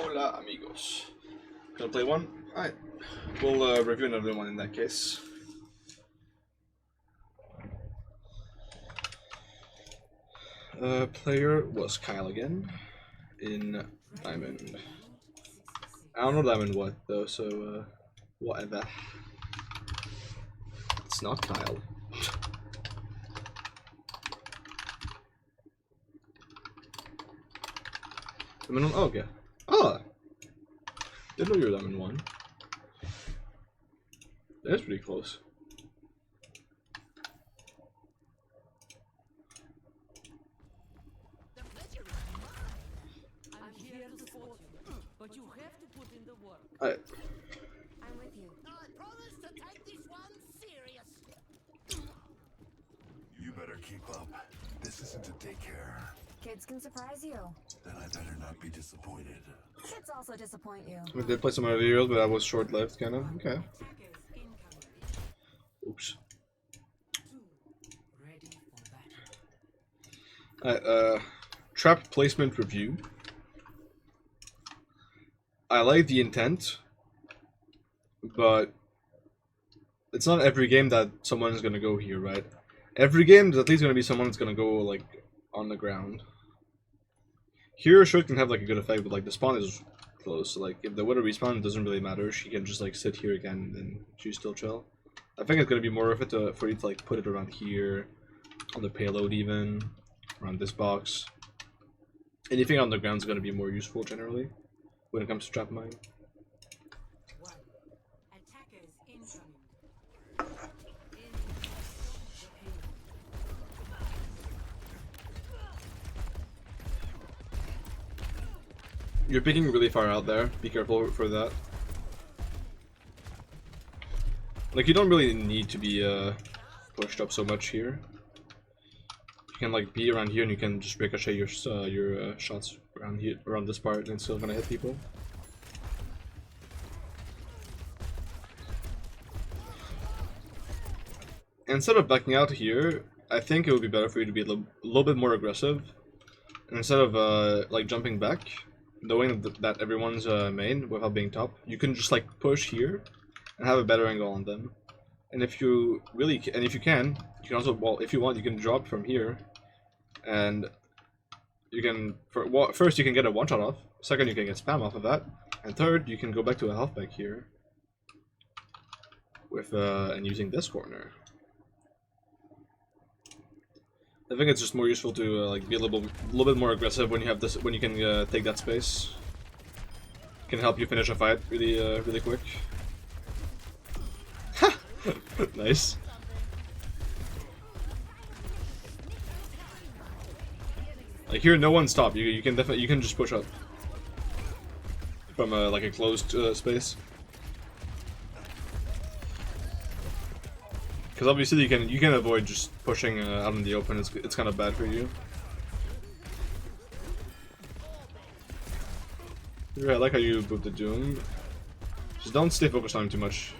Hola, amigos. Gonna play one? Alright. We'll review another one in that case. Player was Kyle again in Diamond. I don't know Diamond what though, so whatever. It's not Kyle. Diamond 1? Oh, okay. Ah! Didn't know you were Diamond 1. That's pretty close. The pleasure is mine. I'm here to support you, but you have to put in the work. Alright. I'm with you. I promise to take this one serious. You better keep up. This isn't a daycare. Kids can surprise you. Then I better not be disappointed. Kids also disappoint you. We did play some other videos, but that was short-lived, kind of. Okay. Attackers incoming. Oops. 2. Ready for battle. Alright, trap placement review. I like the intent, but it's not every game that someone's gonna go here, right? Every game, there's at least gonna be someone that's gonna go, like, on the ground. Here, sure, it can have, like, a good effect, but, like, the spawn is close. So, like, if the Widow respawn, it doesn't really matter. She can just, like, sit here again, and she's still chill. I think it's gonna be more of it for you to, like, put it around here, on the payload even, around this box. Anything on the ground is gonna be more useful, generally, when it comes to trap mine. 1. Attackers incoming. In the payload. You're picking really far out there. Be careful for that. Like, you don't really need to be pushed up so much here. You can like be around here, and you can just ricochet your shots around here, around this part, and it's still gonna hit people. Instead of backing out here, I think it would be better for you to be a little bit more aggressive. And instead of like jumping back, knowing that everyone's main without being top, you can just like push here and have a better angle on them. And if you if you can also, well, if you want, you can drop from here, and you can first you can get a one shot off. Second, you can get spam off of that, and third, you can go back to a half back here with and using this corner. I think it's just more useful to like be a little bit more aggressive when you have this, when you can take that space. It can help you finish a fight really quick. Nice. Like here, no one's top. You can definitely, you can just push up from like a closed space. Because obviously you can avoid just pushing out in the open. It's kind of bad for you. Yeah, I like how you booped the Doom. Just don't stay focused on him too much.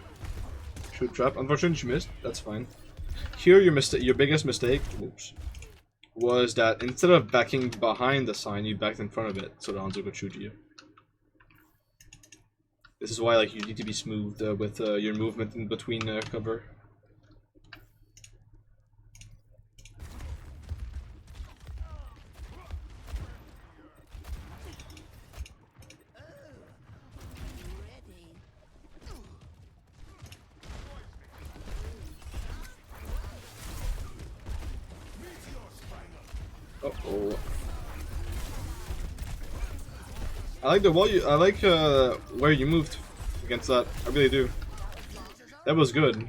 Shoot trap. Unfortunately, you missed. That's fine. Here, your biggest mistake, whoops, was that instead of backing behind the sign, you backed in front of it, so the Hanzo could shoot you. This is why like you need to be smooth with your movement in between cover. Uh-oh. I like the wall. I like where you moved against that. I really do. That was good.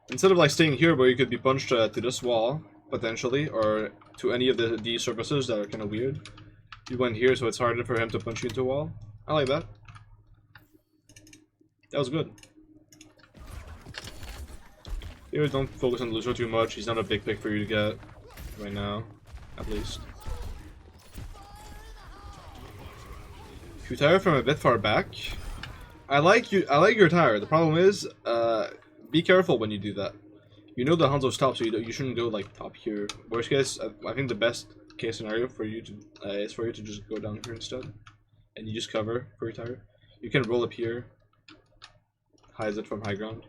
Instead of like staying here where you could be punched to this wall potentially, or to any of these surfaces that are kind of weird, you went here, so it's harder for him to punch you into a wall. I like that. That was good. Here, don't focus on Lucio too much. He's not a big pick for you to get right now, at least. If you tire from a bit far back, I like your tire. The problem is, be careful when you do that. You know the Hanzo's top, so you shouldn't go like top here. Worst case, I think the best case scenario for you to is for you to just go down here instead, and you just cover for your tower. You can roll up here, hides it from high ground,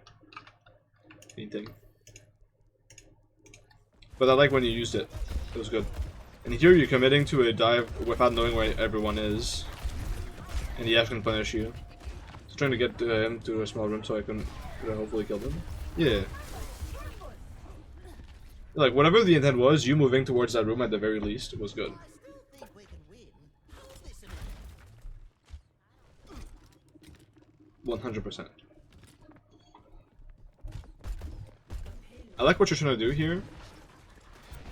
anything. But I like when you used it. It was good. And here you're committing to a dive without knowing where everyone is, and the Ash can punish you. So trying to get him to a small room so I can hopefully kill him. Yeah. Like, whatever the intent was, you moving towards that room at the very least was good. I still think we can win. Listen, 100%. I like what you're trying to do here.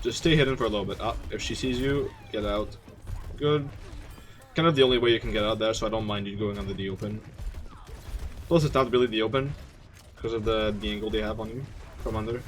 Just stay hidden for a little bit. If she sees you, get out. Good. Kind of the only way you can get out there, so I don't mind you going under the open. Plus, it's not really the open because of the angle they have on you from under.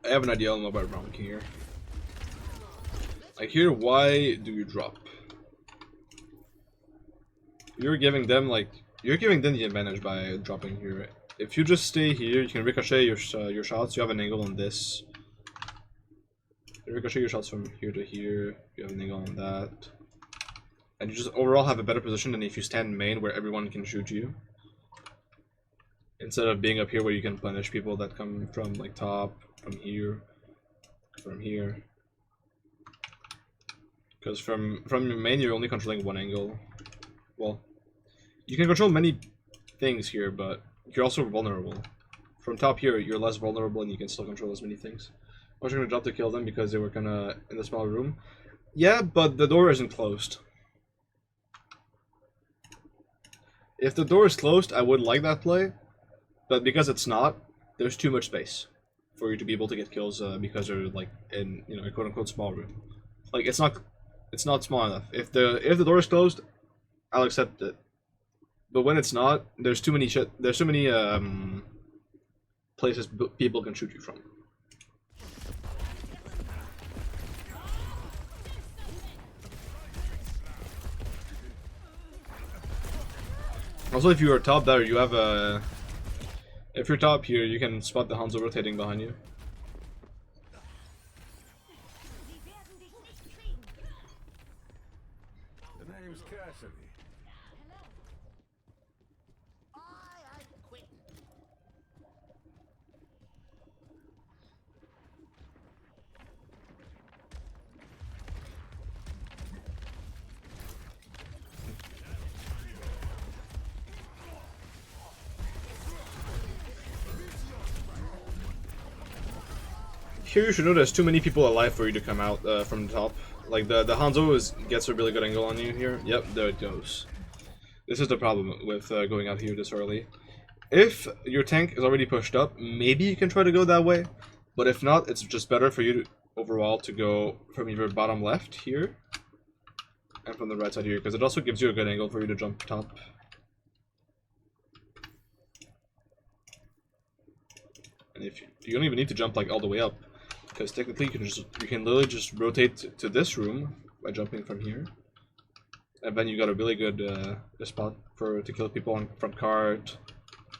I have an idea on about Brown King here. Like here, why do you drop? You're giving them the advantage by dropping here. If you just stay here, you can ricochet your shots. You have an angle on this. You ricochet your shots from here to here. You have an angle on that, and you just overall have a better position than if you stand main where everyone can shoot you. Instead of being up here where you can punish people that come from like top, from here. Because from your main you're only controlling one angle. Well, you can control many things here, but you're also vulnerable. From top here, you're less vulnerable and you can still control as many things. I was gonna drop to kill them because they were kinda in the small room. Yeah, but the door isn't closed. If the door is closed, I would like that play. But because it's not, there's too much space for you to be able to get kills because they're like in a quote unquote small room. Like it's not small enough. If the door is closed, I'll accept it. But when it's not, there's too many places people can shoot you from. Also, if you are top there, you have a. If you're top here, you can spot the Hanzo rotating behind you. The name's Cassidy. I ain't quitting. Here you should know there's too many people alive for you to come out from the top. Like the Hanzo gets a really good angle on you here. Yep, there it goes. This is the problem with going out here this early. If your tank is already pushed up, maybe you can try to go that way. But if not, it's just better for you to, overall to go from either bottom left here and from the right side here, because it also gives you a good angle for you to jump top. And if you don't even need to jump like all the way up, because technically you can literally just rotate to this room by jumping from here, and then you got a really good spot to kill people on front cart,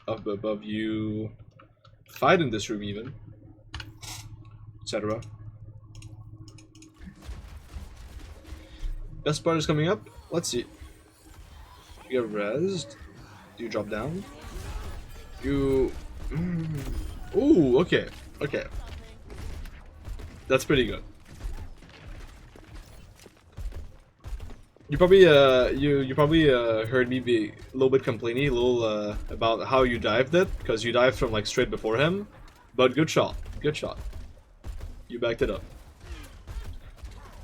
up above you, fight in this room even, etc. Best part is coming up. Let's see. You get rezzed. Do you drop down? You. Ooh, okay, okay. That's pretty good. You probably heard me be a little bit complainy, about how you dived it, because you dived from like straight before him. But good shot, good shot. You backed it up.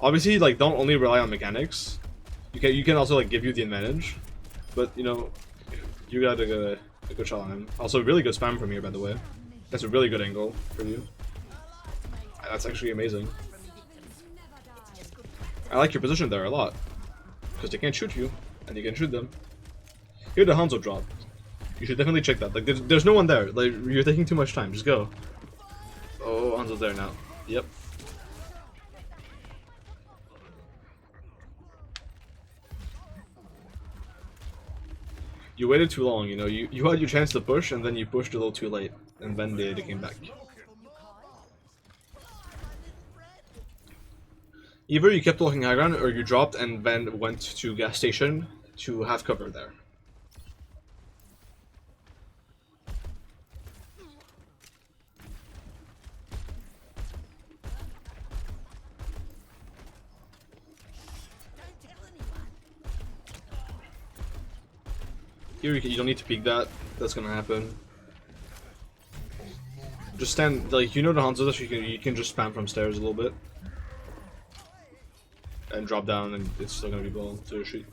Obviously, like don't only rely on mechanics. You can also like give you the advantage, but you know, you got a good shot on him. Also, really good spam from here, by the way. That's a really good angle for you. That's actually amazing. I like your position there a lot. Because they can't shoot you, and you can shoot them. Here the Hanzo drop. You should definitely check that. Like, there's no one there. Like, you're taking too much time. Just go. Oh, Hanzo's there now. Yep. You waited too long, you know. You had your chance to push, and then you pushed a little too late, and then they came back. Either you kept walking high ground, or you dropped and then went to gas station to have cover there. Don't tell anyone. Here you don't need to peek that. That's gonna happen. Just stand like you know the Hanzo that you can just spam from stairs a little bit. And drop down, and it's still gonna be ball to your shoot.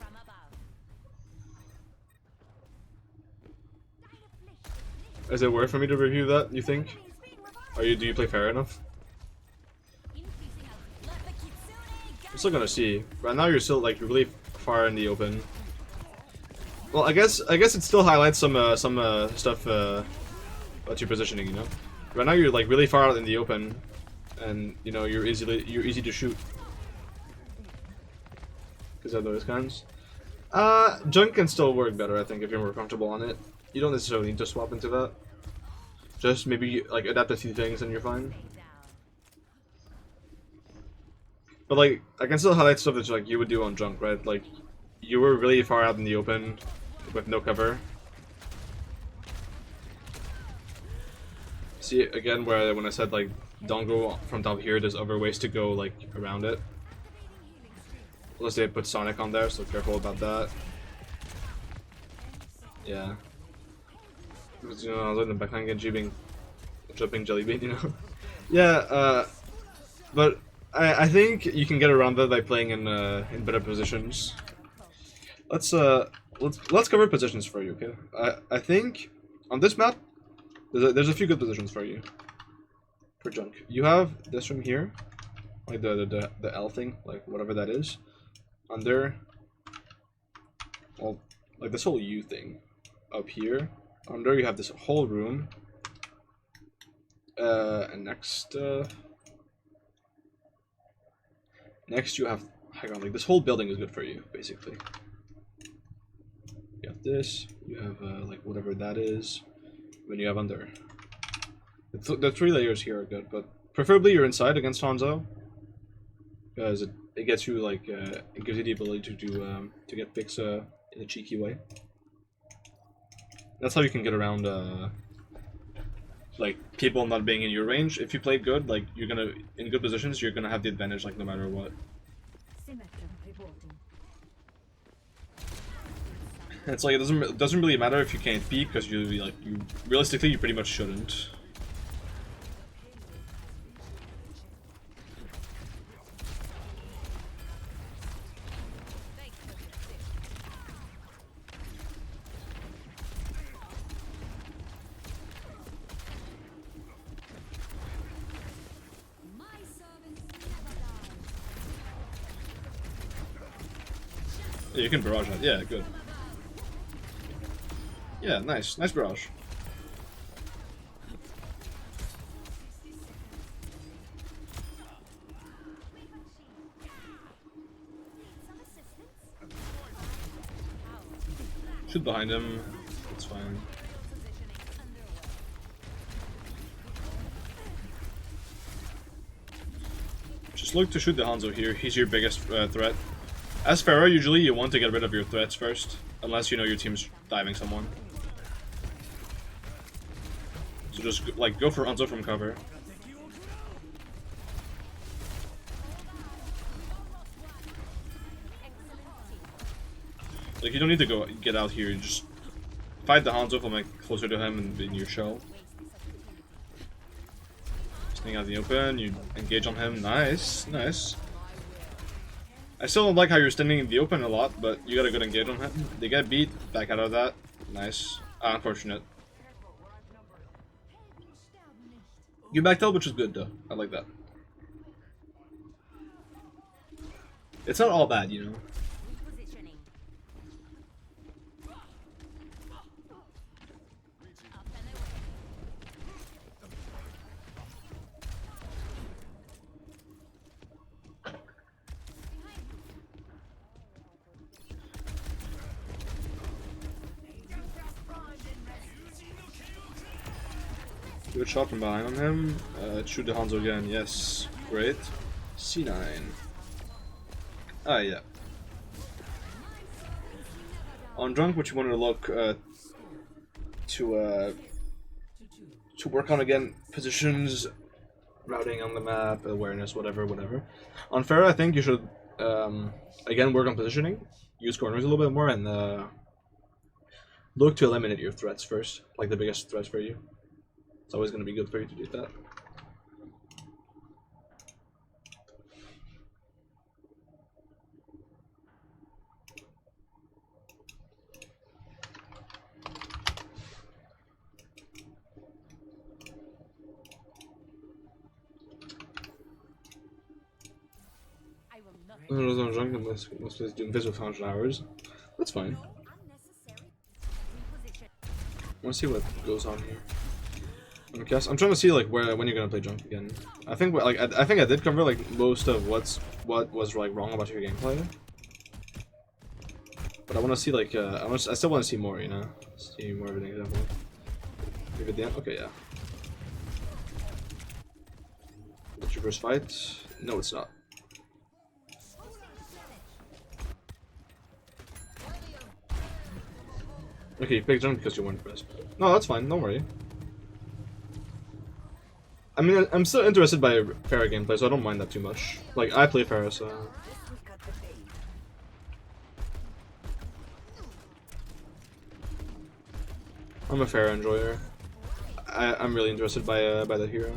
Is it worth for me to review that? You think? Do you play fair enough? I'm still gonna see. Right now, you're still like really far in the open. Well, I guess it still highlights some stuff about your positioning. You know, right now you're like really far out in the open, and you know you're easy to shoot. Because of those kinds. Junk can still work better, I think, if you're more comfortable on it. You don't necessarily need to swap into that. Just maybe like adapt a few things and you're fine. But like, I can still highlight stuff that like you would do on Junk, right? Like, you were really far out in the open with no cover. See again where when I said like don't go from top here, there's other ways to go like around it. Unless they put Sonic on there, so careful about that. Yeah. Because, you know, I was in the backline getting jumping jelly bean, you know. Yeah. But I think you can get around that by playing in better positions. Let's cover positions for you, okay? I think on this map there's a few good positions for you. For Junk, you have this room here, like the L thing, like whatever that is. Under, well, like this whole U thing up here. Under, you have this whole room. And next you have, hang on, like this whole building is good for you, basically. You have this, you have like whatever that is. Then you have under. The 3 layers here are good, but preferably you're inside against Hanzo. Because it gets you like it gives you the ability to do to get picks in a cheeky way. That's how you can get around like people not being in your range. If you play good, like you're gonna in good positions, you're gonna have the advantage like no matter what. It's like it doesn't really matter if you can't peek because you realistically you pretty much shouldn't. Yeah, you can barrage that. Yeah, good. Yeah, nice barrage. Shoot behind him. It's fine. Just look to shoot the Hanzo here. He's your biggest threat. As Pharah, usually you want to get rid of your threats first, unless you know your team's diving someone. So just like go for Hanzo from cover. Like you don't need to get out here. You just fight the Hanzo from like closer to him and in your shell. Staying out in the open, you engage on him. Nice, nice. I still don't like how you're standing in the open a lot, but you got a good engage on him. They get beat, back out of that. Nice. Unfortunate. You backed out, which is good though. I like that. It's not all bad, you know. Good shot from behind on him. Shoot the Hanzo again. Yes. Great. C9. Ah, yeah. On drunk, what you want to look to work on again, positions, routing on the map, awareness, whatever. On Pharah, I think you should again work on positioning, use corners a little bit more, and look to eliminate your threats first, like the biggest threats for you. It's always going to be good for you to do that. Most do invisible function hours. That's fine. I want to see what goes on here. I'm trying to see like when you're gonna play junk again. I think like I think I did cover like most of what was like wrong about your gameplay. But I want to see like I still want to see more, you know, see more of an example. Maybe at the end. Okay, yeah. What's your first fight? No, it's not. Okay, you picked junk because you weren't first. No, that's fine. Don't worry. I mean, I'm still interested by Pharah gameplay, so I don't mind that too much. Like, I play Pharah, so... I'm a Pharah enjoyer. I'm really interested by the hero.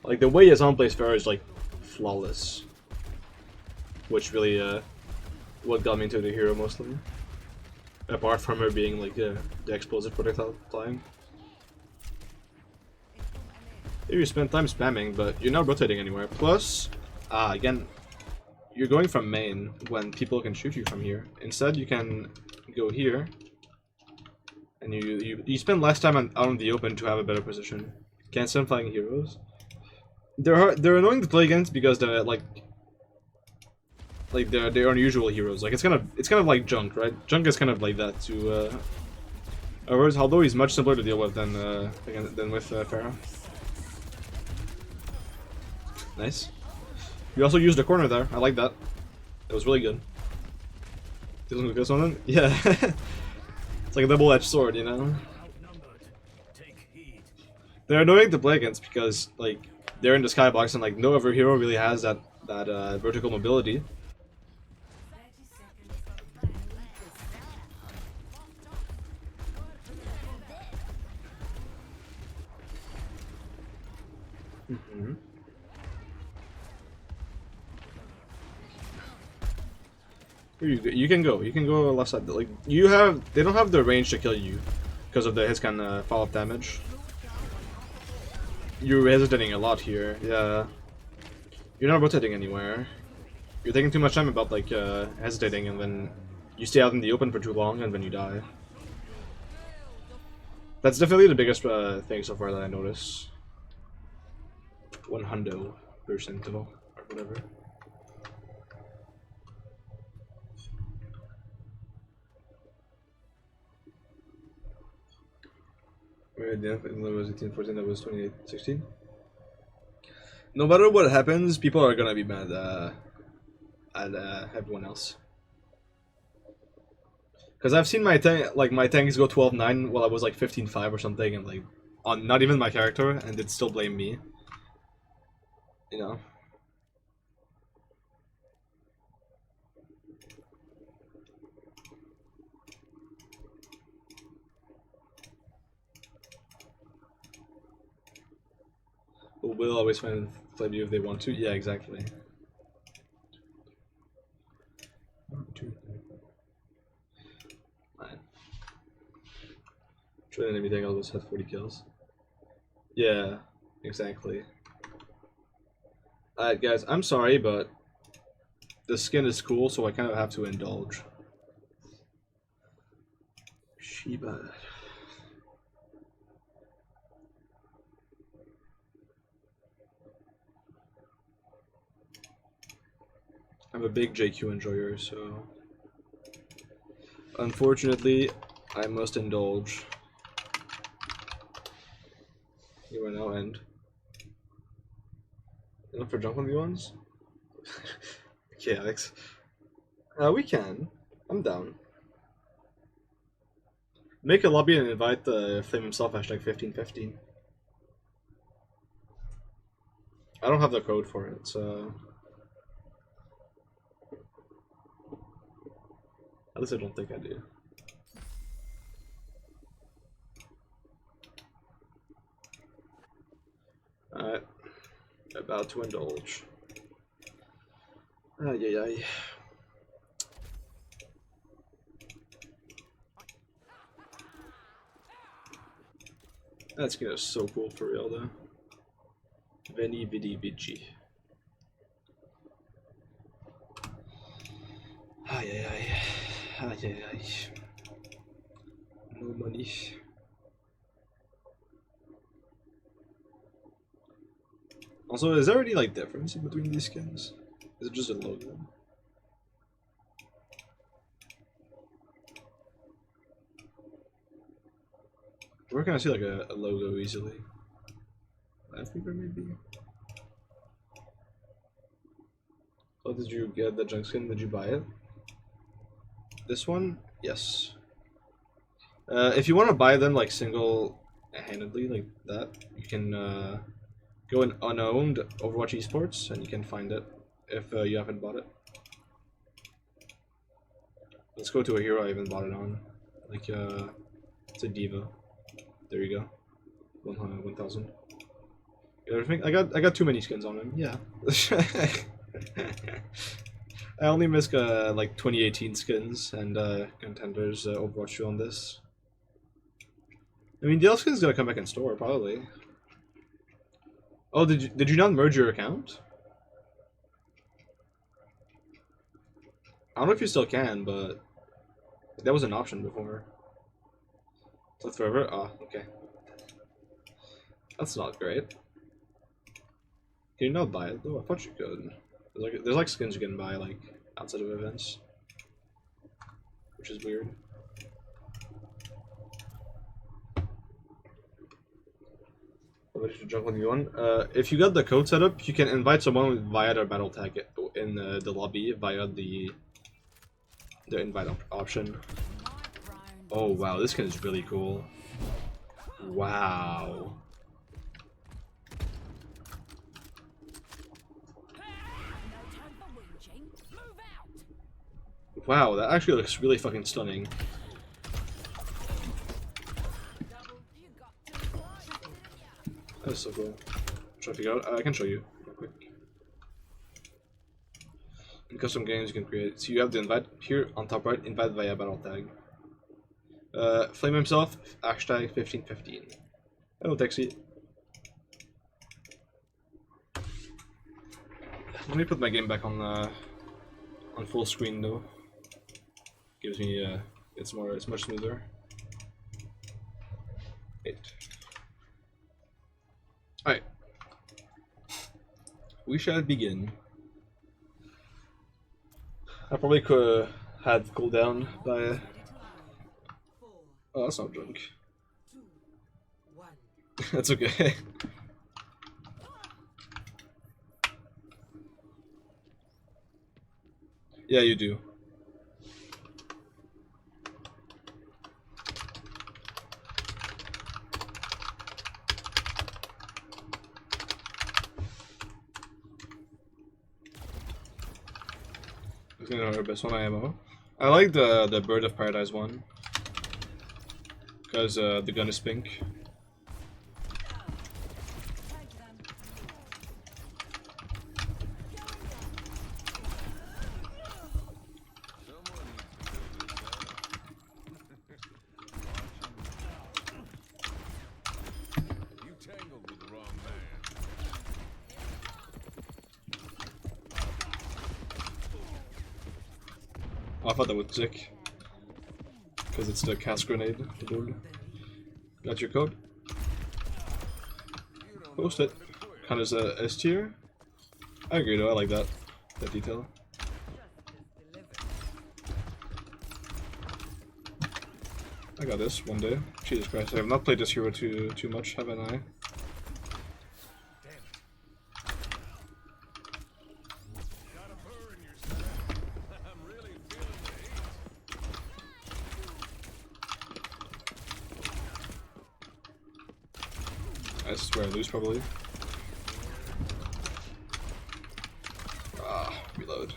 Like, the way Yazan plays Pharah is, like, flawless. Which really, what got me into the hero mostly. Apart from her being like the explosive projectile flying. Here you spend time spamming, but you're not rotating anywhere. Plus, again, you're going from main when people can shoot you from here. Instead, you can go here, and you spend less time out in the open to have a better position. Can't stand flying heroes. They're annoying to play against because they're like they're unusual heroes. Like it's kind of like Junk, right? Junk is kind of like that too. Although he's much simpler to deal with than with Pharah. Nice. You also used the corner there. I like that. It was really good. Doesn't look good something? Yeah. It's like a double-edged sword, you know. They're annoying to play against because like they're in the skybox and like no other hero really has that vertical mobility. Mm-hmm. You can go left side. Like they don't have the range to kill you because of the hits can follow-up damage. You're hesitating a lot here. Yeah, you're not rotating anywhere. You're taking too much time about like hesitating, and then you stay out in the open for too long, and then you die. That's definitely the biggest thing so far that I notice. 100% or whatever. That was 1814, that was 2816. No matter what happens, people are gonna be mad at everyone else. Because I've seen my tanks go 12-9 while I was like 15-5 or something, and like on not even my character, and they'd still blame me. You know. But we'll always find flame you if they want to. Yeah, exactly. 1, 2, 3, 4. 9. Trying anything, I'll just have 40 kills. Yeah, exactly. Alright guys, I'm sorry, but the skin is cool, so I kind of have to indulge. Shiba. I'm a big JQ enjoyer, so Unfortunately, I must indulge. You will now end. Enough for jump on the ones? Okay, Alex. We can. I'm down. Make a lobby and invite the Flame himself, hashtag 1515. I don't have the code for it, so... At least I don't think I do. Alright. About to indulge. Ay, ay, ay. That skin is so cool for real though. Veni Vidi Vici. Ay, ay, ay. Ay, ay, ay. No money. Also, is there any like difference in between these skins? Is it just a logo? Where can I see like a logo easily? Left finger maybe? Oh, did you get the junk skin? Did you buy it? This one? Yes. If you want to buy them like single-handedly like that, you can go in unowned Overwatch Esports and you can find it if you haven't bought it. Let's go to a hero I haven't bought it on. Like it's a diva. There you go. 1,000. Everything. I got too many skins on him. Yeah. I only missed like 2018 skins and contenders Overwatch 2 on this. I mean, DL skin's gonna come back in store probably. Oh, did you not merge your account? I don't know if you still can, but that was an option before. So forever? Oh, okay. That's not great. Can you not buy it though? I thought you could. There's like skins you can buy like outside of events, which is weird. What should jump on you on? If you got the code set up, you can invite someone via their battle tag in the lobby via the invite option. Oh wow, this skin is really cool. Wow. Wow, that actually looks really fucking stunning. That is so cool. Try to figure out. I can show you real quick. In custom games you can create. So you have the invite here on top right, invite via battle tag. Flame himself, hashtag 1515. Hello, Taxi. Let me put my game back on full screen though. Gives me it's much smoother. Alright. We shall begin. I probably could have cooldown by oh, that's not junk. That's okay. Yeah, you do. Our best one ammo. I like the Bird of Paradise one because the gun is pink. I thought that was sick. Because it's the cast grenade. Dude. Got your code? Post it. Kind of a S tier. I agree though, I like that. That detail. I got this one day. Jesus Christ, I have not played this hero too much, haven't I? This is where I lose probably. Ah, reload.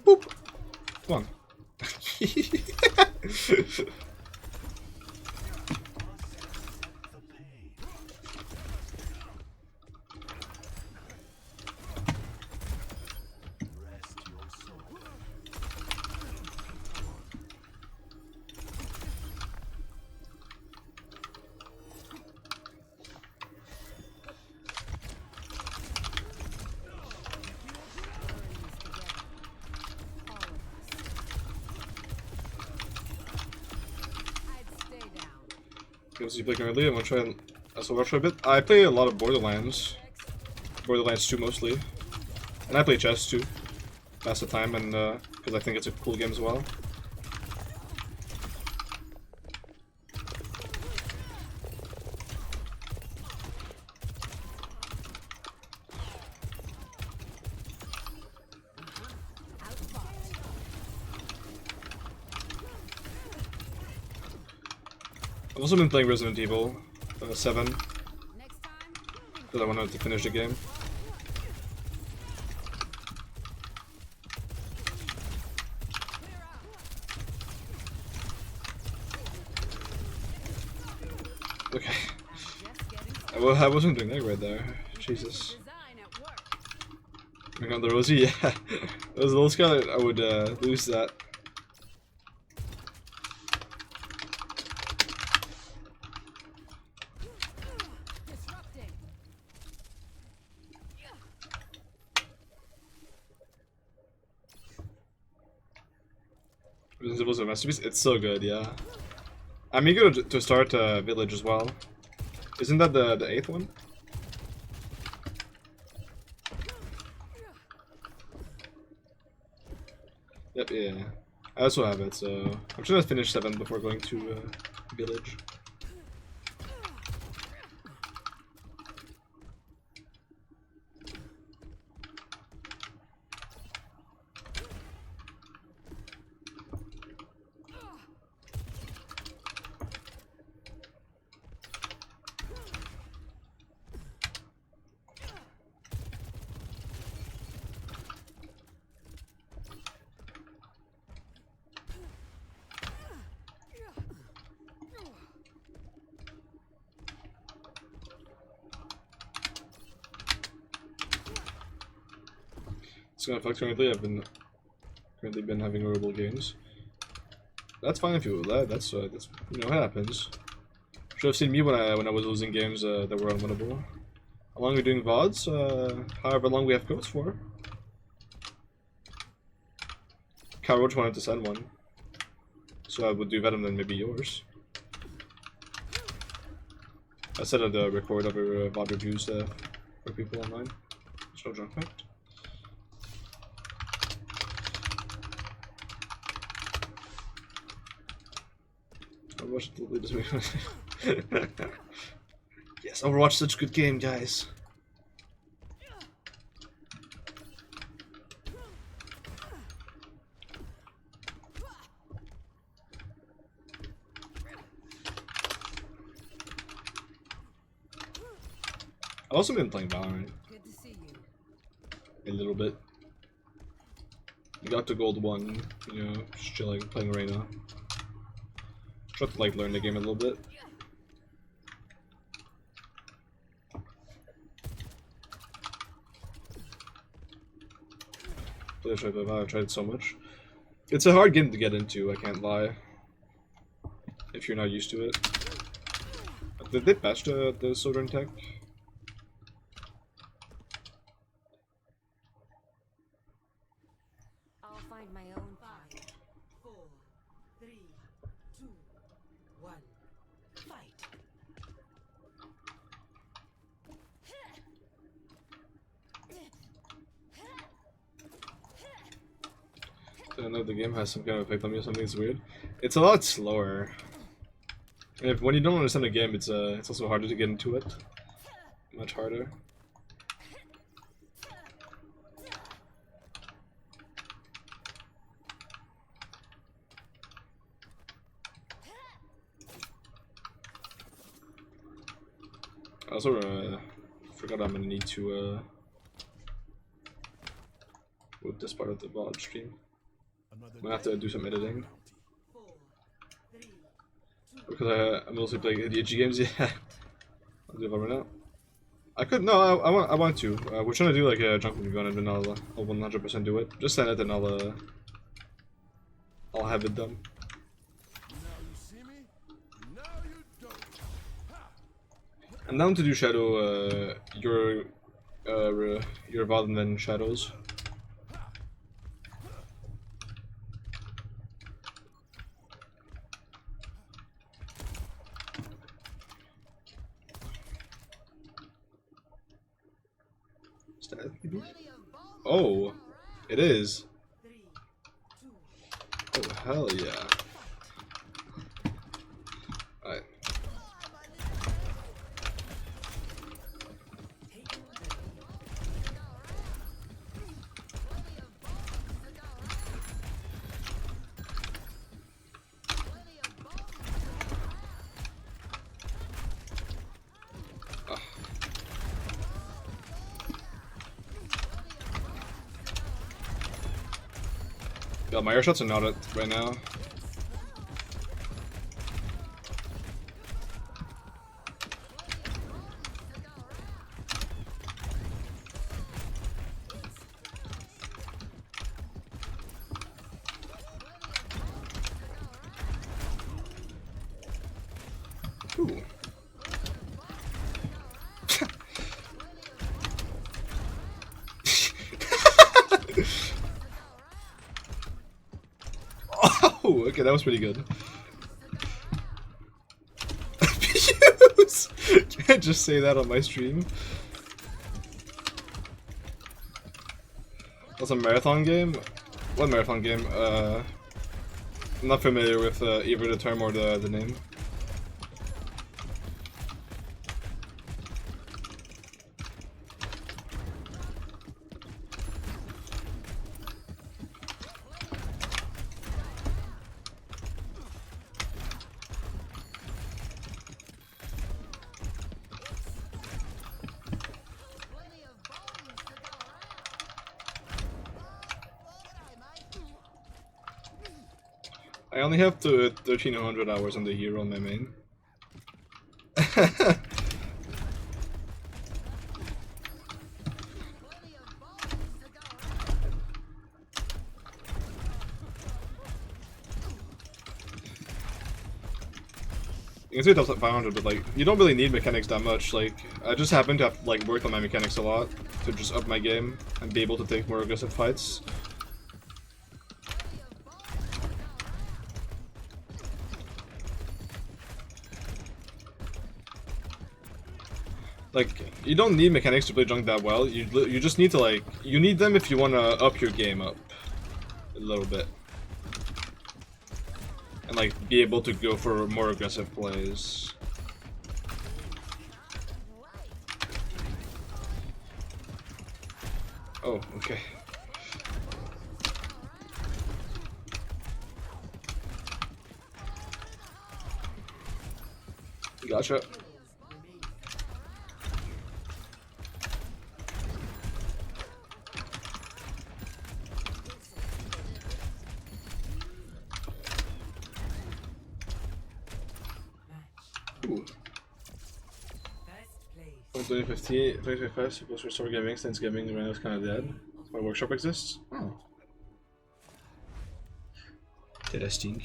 Boop! Come on. Because you playing early, I'm gonna try and also rush a bit. I play a lot of Borderlands. Borderlands 2 mostly. And I play chess too. Pass the time and because I think it's a cool game as well. I've also been playing Resident Evil 7 because I wanted to finish the game. Okay. I wasn't doing that right there. Jesus. Bring on the Rosie, yeah. I was a little scared I would lose that. Resident Evil's a masterpiece. It's so good, yeah. I'm eager to start Village as well. Isn't that the 8th one? Yep, yeah. I also have it, so I'm trying to finish 7 before going to Village. It's gonna fuck currently. I've been having horrible games. That's fine if you that's you know, it happens. Should have seen me when I was losing games that were unwinnable. How long are we doing VODs? However long we have codes for. Kyle Roach wanted to send one, so I would do better than maybe yours. I set up the record over VOD reviews for people online. There's no junk right? Overwatch totally doesn't make Yes, Overwatch is such a good game, guys. I've also been playing Valorant. Good to see you. A little bit. I got to gold 1, you know, just chilling, playing Reyna. Try to like learn the game a little bit. I've tried it so much. It's a hard game to get into, I can't lie. If you're not used to it. Did they patch the Sojourn tech? I'll find my own 5, 4, 3, 2, 1. Fight. I don't know if the game has some kind of effect on me or something's weird. It's a lot slower. And if when you don't understand the game, it's also harder to get into it. Much harder. I also forgot I'm gonna need to move this part of the VOD stream. I'm gonna have to do some editing. Because I'm also playing ADHD games, yeah. I'll do it right now. I could, no, I want to. We're trying to do like a junk review on it, and I'll 100% do it. Just send it and I'll have it done. I'm down to do Shadow, your VOD and then Shadows. Oh, it is. Oh, hell yeah. Alright. God, my air shots are not it right now. Ooh. Oh, okay, that was pretty good. Abuse! Can't just say that on my stream. That's a marathon game? What marathon game? I'm not familiar with either the term or the name. I only have 1300 hours on the hero on my main. You can say it's up 500, but like, you don't really need mechanics that much. Like, I just happen to have like worked on my mechanics a lot to just up my game and be able to take more aggressive fights. Like, you don't need mechanics to play junk that well. You just need to like, you need them if you want to up your game up a little bit. And like, be able to go for more aggressive plays. Oh, okay. Gotcha. Ooh. 2055, supposed to restore gaming since gaming right now is kind of dead. My workshop exists? Oh. Interesting.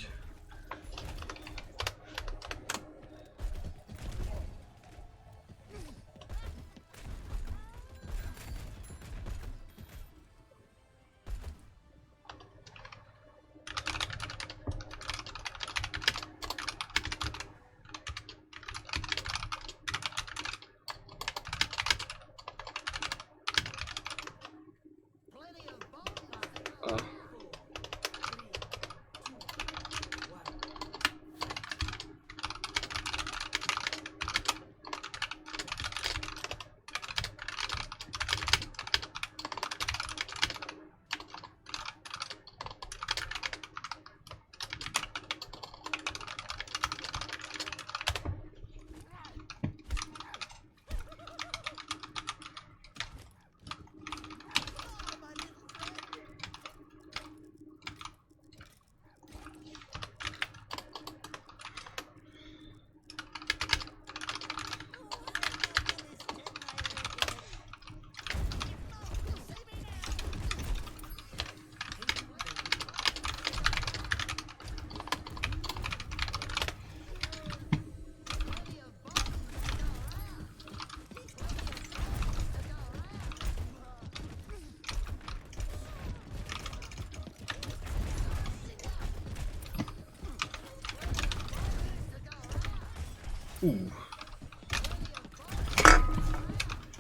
Ooh.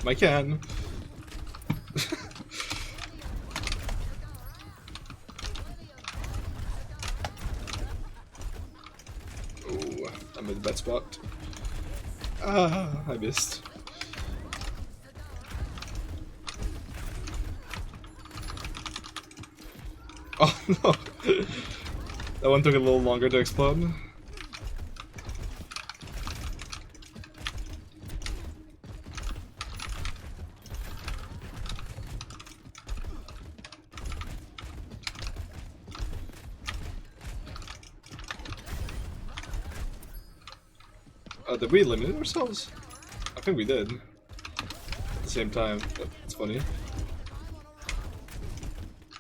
I can. Ooh, I'm in the bad spot. Ah, I missed. Oh no! That one took a little longer to explode. Did we eliminate ourselves? I think we did. At the same time, but it's funny.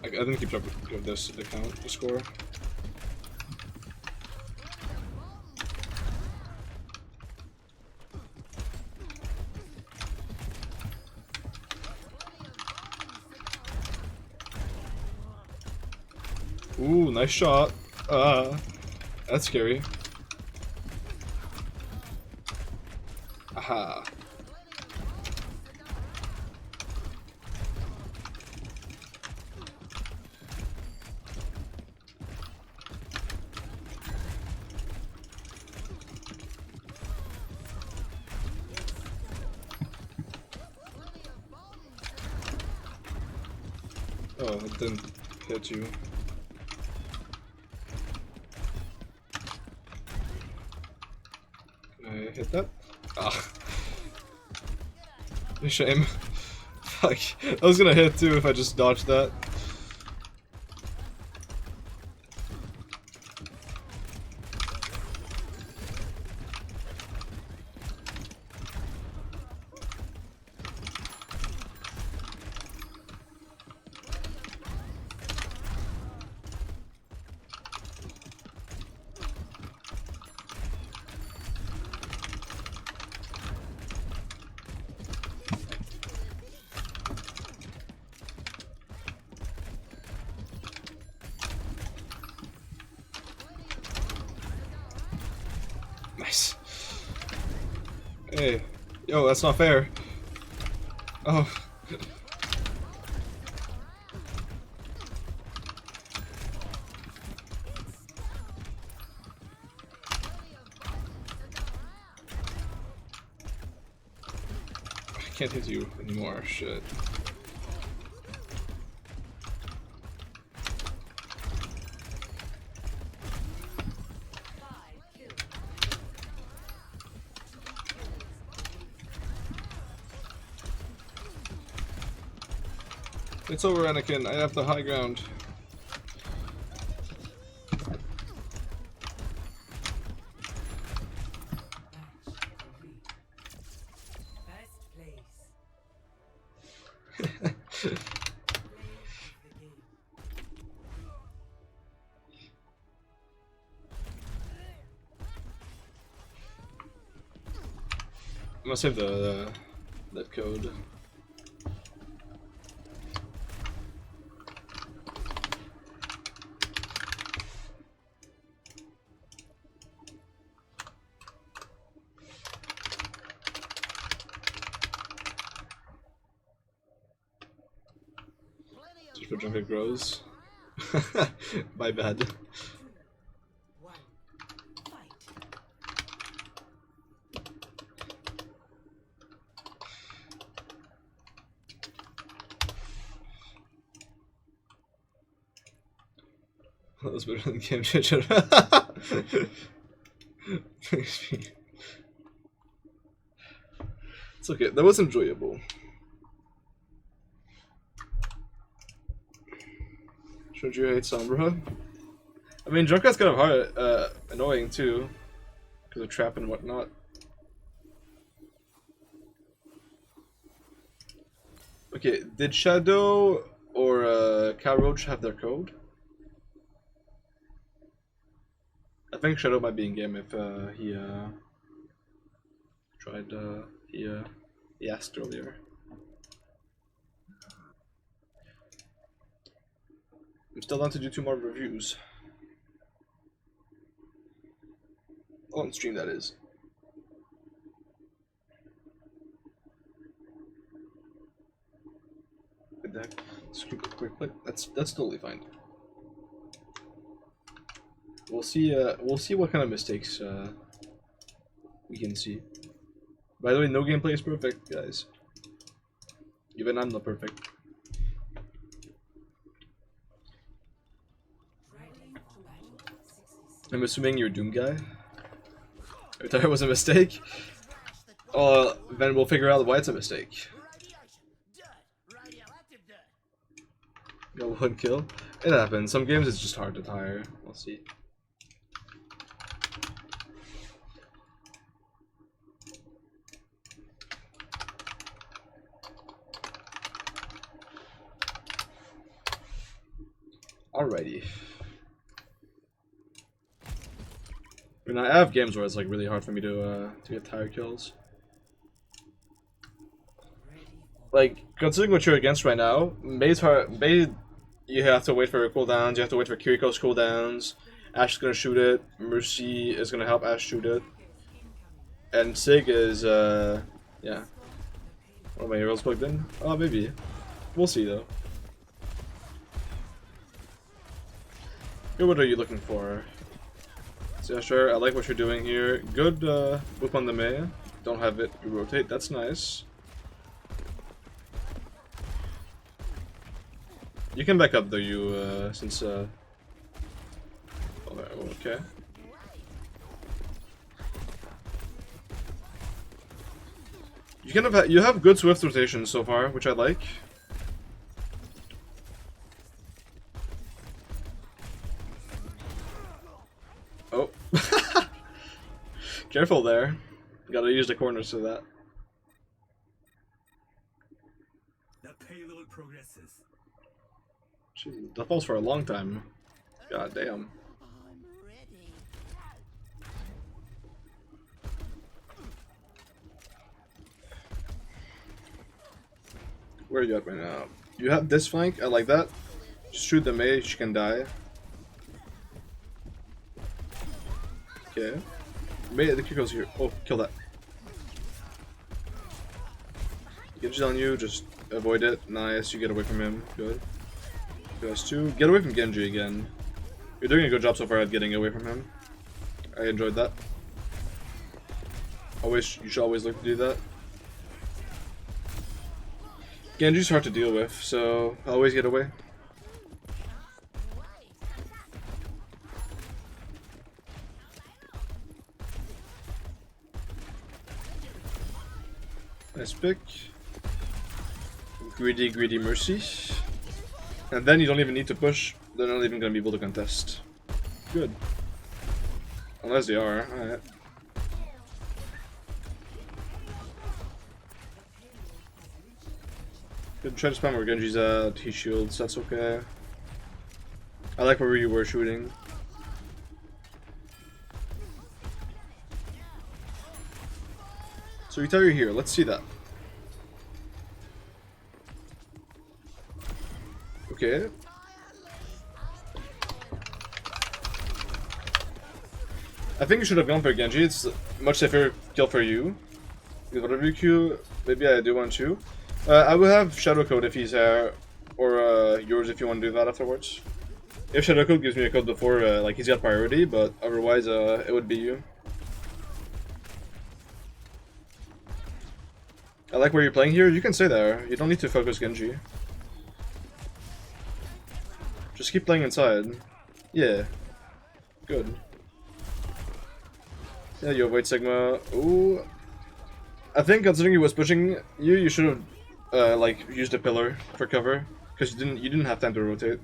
I didn't keep track of this account, the score. Ooh, nice shot. That's scary. Aha. Oh, it didn't hit you. Can I hit that? Ah. Shame. Fuck. I was gonna hit too if I just dodged that. Nice. Hey. Yo, that's not fair. Oh. I can't hit you anymore, shit. It's over, Anakin. I have the high ground. I'm gonna save that code. Just for junk it grows. My bad. That was better than Game Changer. It's okay, that was enjoyable. Should you hate Sombra? I mean, Junkrat's kind of hard, annoying too, because of trap and whatnot. Okay, did Shadow or Cow Roach have their code? I think Shadow might be in game if he tried. He asked earlier. I'm still down to do 2 more reviews. On stream, that is. quick click. That's totally fine. We'll see what kind of mistakes we can see. By the way, no gameplay is perfect, guys. Even I'm not perfect. I'm assuming you're a Doom guy. I thought it was a mistake. Oh, then we'll figure out why it's a mistake. Got one kill. It happens. Some games it's just hard to tire. We'll see. Alrighty. I mean, I have games where it's like really hard for me to get tire kills. Like, considering what you're against right now, Mei's hard. Mei, you have to wait for her cooldowns. You have to wait for Kiriko's cooldowns. Ash is gonna shoot it. Mercy is gonna help Ash shoot it. And Sig is yeah. Oh, my heroes plugged in? Oh, maybe. We'll see though. What are you looking for? So yeah, sure, I like what you're doing here. Good whip on the Mei. Don't have it rotate, that's nice. You can back up though, you, since, oh, okay. You have good swift rotation so far, which I like. Oh. Careful there. Gotta use the corners for that. The payload progresses. Jeez, that falls for a long time. God damn. I'm ready. Where are you at right now? You have this flank, I like that. Just shoot the Mei, she can die. Okay. Mei, the kick goes here. Oh, kill that. Genji's on you, just avoid it. Nice, you get away from him. Good. Guys, two. Get away from Genji again. You're doing a good job so far at getting away from him. I enjoyed that. Always, you should always look to do that. Genji's hard to deal with, so always get away. Nice pick. Greedy Mercy. And then you don't even need to push. They're not even going to be able to contest. Good. Unless they are. Alright. Good, try to spam where Genji's at. He shields, that's okay. I like where you were shooting. So you tell you're here, let's see that. Okay. I think you should have gone for Genji, it's much safer kill for you. With whatever you queue, maybe I do want to. I will have Shadow Code if he's there, or yours if you want to do that afterwards. If Shadow Code gives me a code before, like he's got priority, but otherwise it would be you. I like where you're playing here, you can stay there, you don't need to focus Genji. Just keep playing inside. Yeah. Good. Yeah, you avoid Sigma. Ooh. I think considering he was pushing you, you should have like used a pillar for cover. Because you didn't have time to rotate.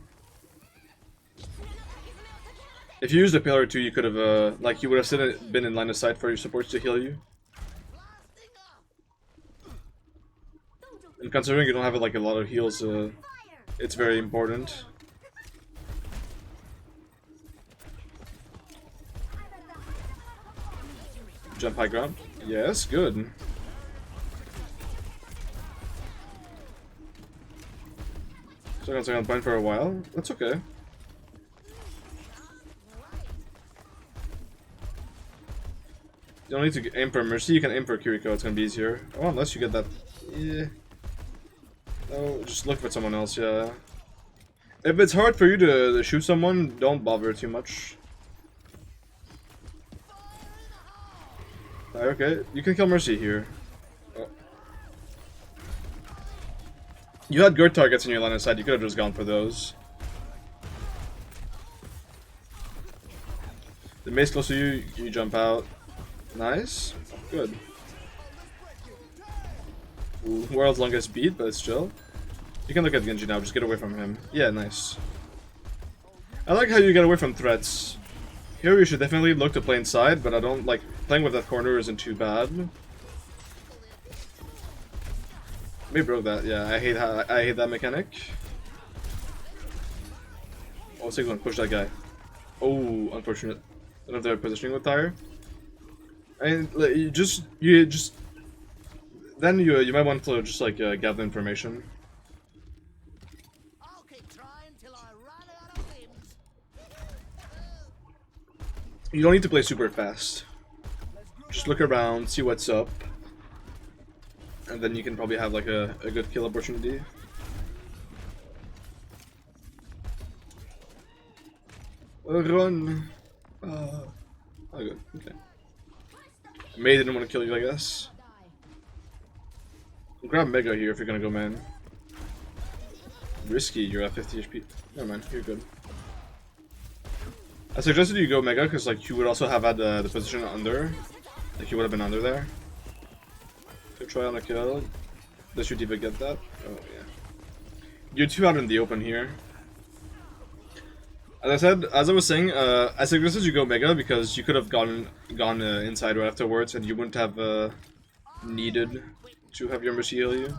If you used a pillar too, you could have like you would have been in line of sight for your supports to heal you. And considering you don't have like a lot of heals, it's very important. Jump high ground. Yes, good. Second on point for a while. That's okay. You don't need to aim for Mercy, you can aim for Kiriko, it's gonna be easier. Oh, unless you get that. Yeah. No, just look for someone else, yeah. If it's hard for you to shoot someone, don't bother too much. Okay, you can kill Mercy here. Oh. You had good targets in your line of sight, you could have just gone for those. The mace close to you, you jump out. Nice. Good. Ooh, world's longest beat, but still. You can look at Genji now, just get away from him. Yeah, nice. I like how you get away from threats. Here you should definitely look to play inside, but I don't like playing with that corner isn't too bad. We broke that, yeah, I hate that mechanic. Oh, 6-1, push that guy. Oh, unfortunate. I don't know if they're positioning with tire. And you just then you might want to just like gather information. I'll keep trying till I run out of limbs. You don't need to play super fast. Just look around, see what's up, and then you can probably have like a good kill opportunity. Run. Oh, good. Okay. May didn't want to kill you, I guess. Grab Mega here if you're gonna go man. Risky, you're at 50 HP. Never mind, you're good. I suggested you go Mega because like you would also have had the position under. Like you would have been under there. To try on a kill. Does your D.Va get that? Oh yeah. You're too out in the open here. As I was saying, I suggested you go Mega because you could have gone inside right afterwards, and you wouldn't have needed to have your Mercy heal you.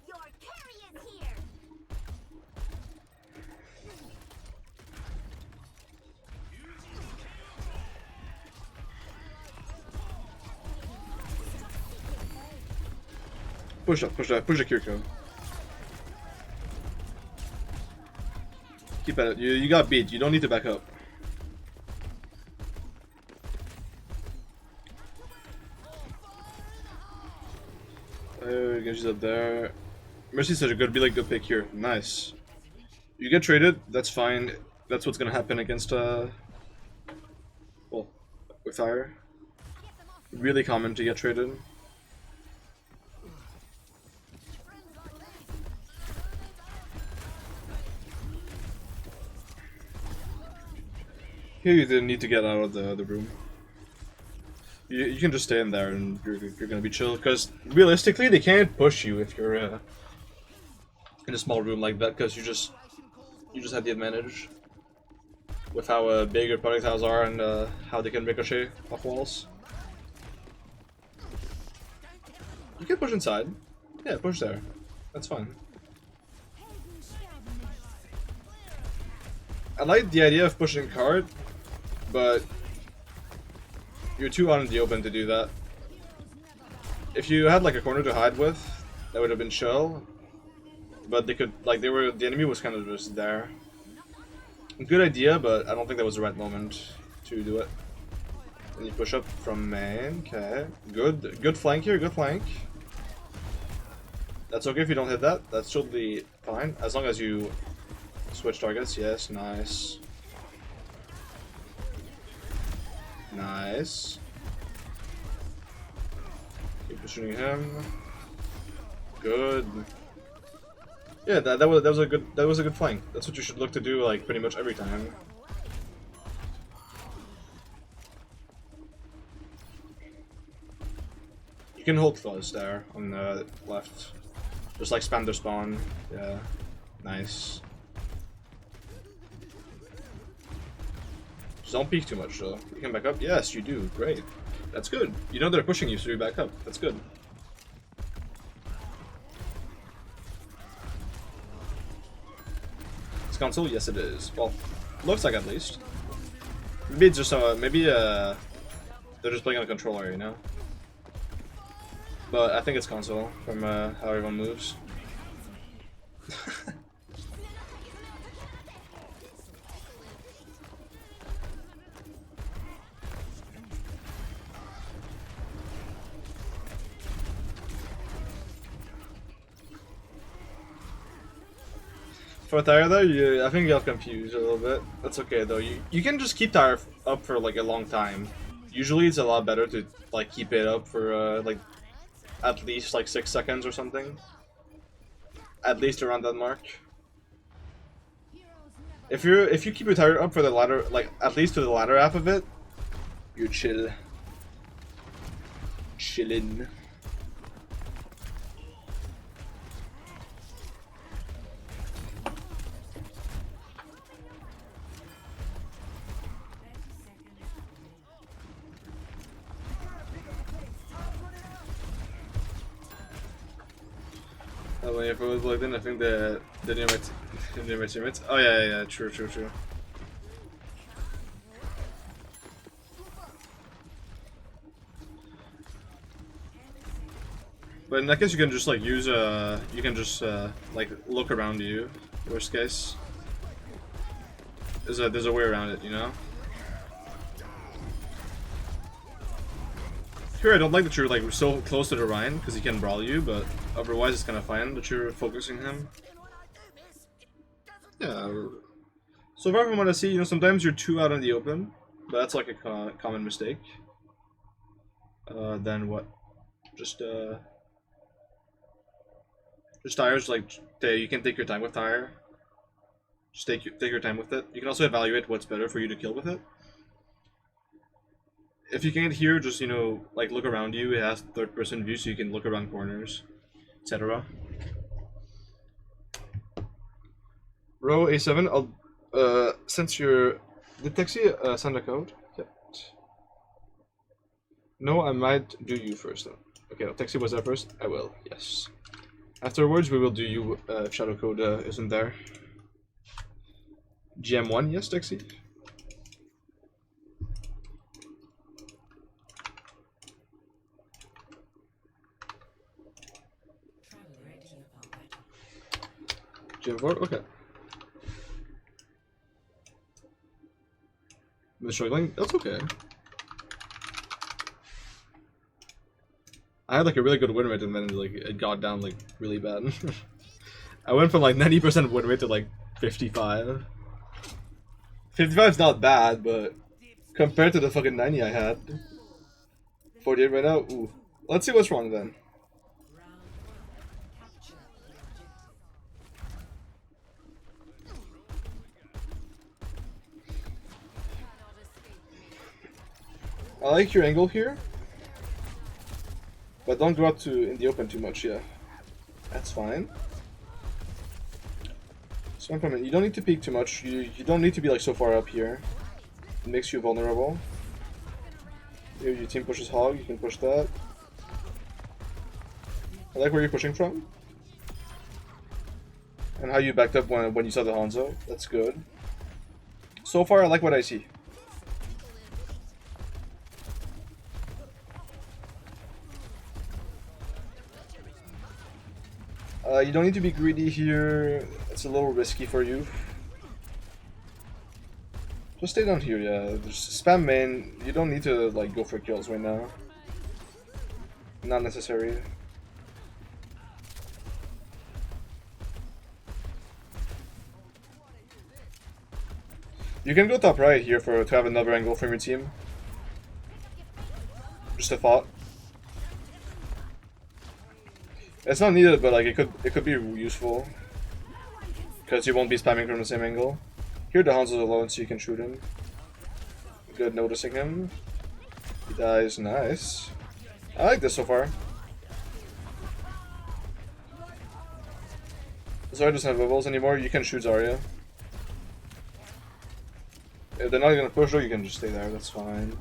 Your carry is here. Push up, push the Kiriko. Keep at it. You got beat. You don't need to back up. Genji's up there. Mercy's such a good, really good pick here. Nice. You get traded. That's fine. That's what's gonna happen against well, with fire. Really common to get traded. Here you didn't need to get out of the room. You can just stay in there and you're gonna be chill, because realistically they can't push you if you're in a small room like that, because you just have the advantage with how big your projectiles are and how they can ricochet off walls. You can push inside. Yeah, push there. That's fine. I like the idea of pushing card, but you're too out in the open to do that. If you had like a corner to hide with, that would have been chill. But they could, like, the enemy was kind of just there. Good idea, but I don't think that was the right moment to do it. And you push up from main, okay. Good flank here, good flank. That's okay if you don't hit that, that's totally fine. As long as you switch targets, yes, nice. Nice. Keep pushing him. Good. Yeah, that was a good flank. That's what you should look to do like pretty much every time. You can hold fuzz there on the left. Just like spam their spawn. Yeah. Nice. Just don't peek too much though. You can back up? Yes, you do. Great. That's good. You know they're pushing you, so you back up. That's good. It's console? Yes, it is. Well, looks like at least. Maybe it's just they're just playing on a controller, you know? But I think it's console from how everyone moves. For Tyre there, I think you got confused a little bit. That's okay though. You can just keep Tyre up for like a long time. Usually it's a lot better to like keep it up for like at least like 6 seconds or something. At least around that mark. If you keep your Tyre up for the latter, like at least to the latter half of it, you're chillin'. Oh, if it was plugged in, I think the near my teammates. Oh yeah, true. But in that case, you can just like use you can just like look around you. Worst case, there's a way around it, you know. Here, I don't like that you're like so close to the Ryan because he can brawl you, but otherwise it's kind of fine that you're focusing him. Yeah. So far from what I see, you know, sometimes you're too out in the open, but that's like a common mistake. Then what? Just Tyre's like you can take your time with Tyre. Just take your time with it. You can also evaluate what's better for you to kill with it. If you can't hear, just, you know, like look around you. It has third-person view, so you can look around corners, etc. Row A7. I'll since you're did Texi send a code? Yep. No, I might do you first though. Okay, Texi was there first. I will. Yes. Afterwards, we will do you if Shadow Code isn't there. GM1, yes, Texi. GM4, okay. I'm struggling. That's okay. I had like a really good win rate and then like it got down like really bad. I went from like 90% win rate to like 55. 55 is not bad, but compared to the fucking 90 I had, 48 right now. Ooh, let's see what's wrong then. I like your angle here, but don't go out in the open too much. Yeah, that's fine. So you don't need to peek too much. You don't need to be like so far up here. It makes you vulnerable. If your team pushes hog, you can push that. I like where you're pushing from, and how you backed up when you saw the Hanzo. That's good. So far, I like what I see. You don't need to be greedy here. It's a little risky for you. Just stay down here, yeah. Just spam main. You don't need to like go for kills right now. Not necessary. You can go top right here to have another angle from your team. Just a thought. It's not needed, but like it could be useful because you won't be spamming from the same angle. Here the Hanzo's alone, so you can shoot him. Good noticing him. He dies, nice. I like this so far. Zarya doesn't have bubbles anymore. You can shoot Zarya. If they're not gonna push though, you can just stay there. That's fine.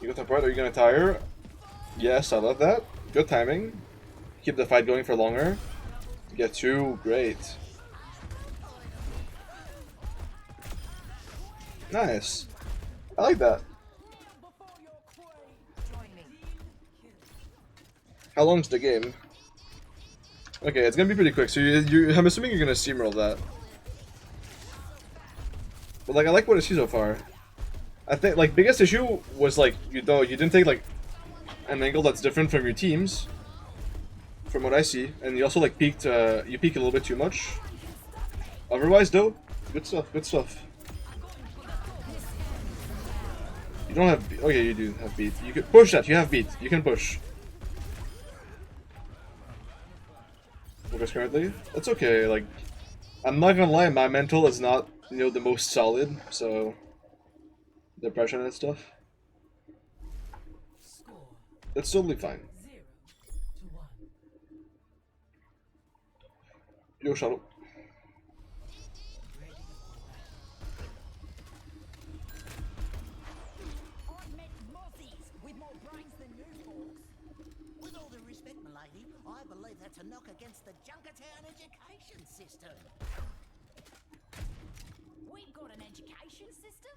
You got the part. Are you gonna tire? Yes, I love that. Good timing. Keep the fight going for longer. Get 2, great. Nice. I like that. How long's the game? Okay, it's gonna be pretty quick. So I'm assuming you're gonna steamroll that. But like, I like what I see so far. I think like biggest issue was like you didn't take like an angle that's different from your teams from what I see. And you also like peaked. You peak a little bit too much. Otherwise, though, good stuff. Good stuff. You don't have. Oh yeah, you do have beat. You can push that. You have beat. You can push. Focus currently. That's okay. Like, I'm not gonna lie. My mental is not, you know, the most solid. So, depression and stuff. That's totally fine. 0-1. Yo, Shadow. I've met mozzies with more brains than you folks. With all due respect, m'lady, I believe that's a knock against the Junkertown education system. We've got an education system?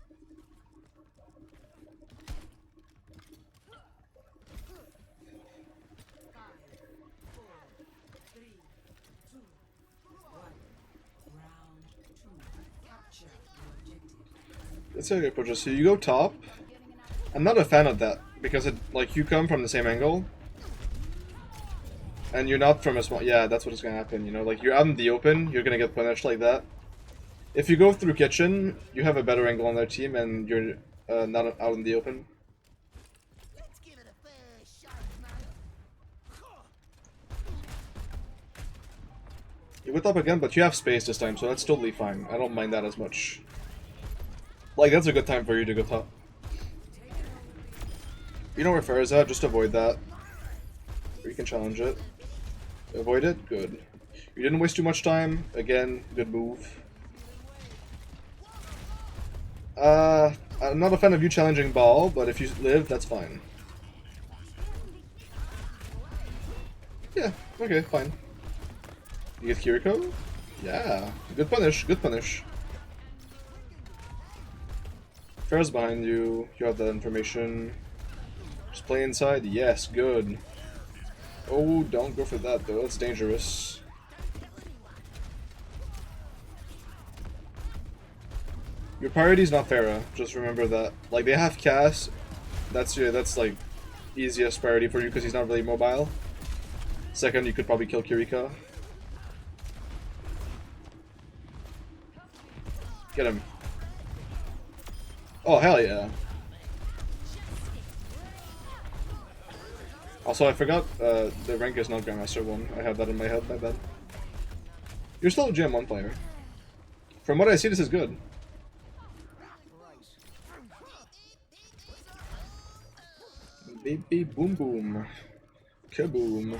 That's how you approach it. So you go top. I'm not a fan of that because it, like, you come from the same angle, and you're not from a small. Yeah, that's what's gonna happen. You know, like, you're out in the open, you're gonna get punished like that. If you go through kitchen, you have a better angle on their team, and you're not out in the open. Let's give it a fair shake, mate. You went up again, but you have space this time, so that's totally fine. I don't mind that as much. Like, that's a good time for you to go top. You know where Fair is at, just avoid that. Or you can challenge it. Avoid it? Good. You didn't waste too much time. Again, good move. I'm not a fan of you challenging ball, but if you live, that's fine. Yeah, okay, fine. You get Kiriko? Yeah, good punish, good punish. Fair's behind you, you have that information. Just play inside, yes, good. Oh, don't go for that though, that's dangerous. Your priority's not Pharah, just remember that. Like, they have Cass, that's like easiest priority for you because he's not really mobile. Second, you could probably kill Kiriko. Get him. Oh, hell yeah. Also, I forgot the rank is not Grandmaster 1. I had that in my head, my bad. You're still a GM1 player. From what I see, this is good. Baby boom boom. Kaboom.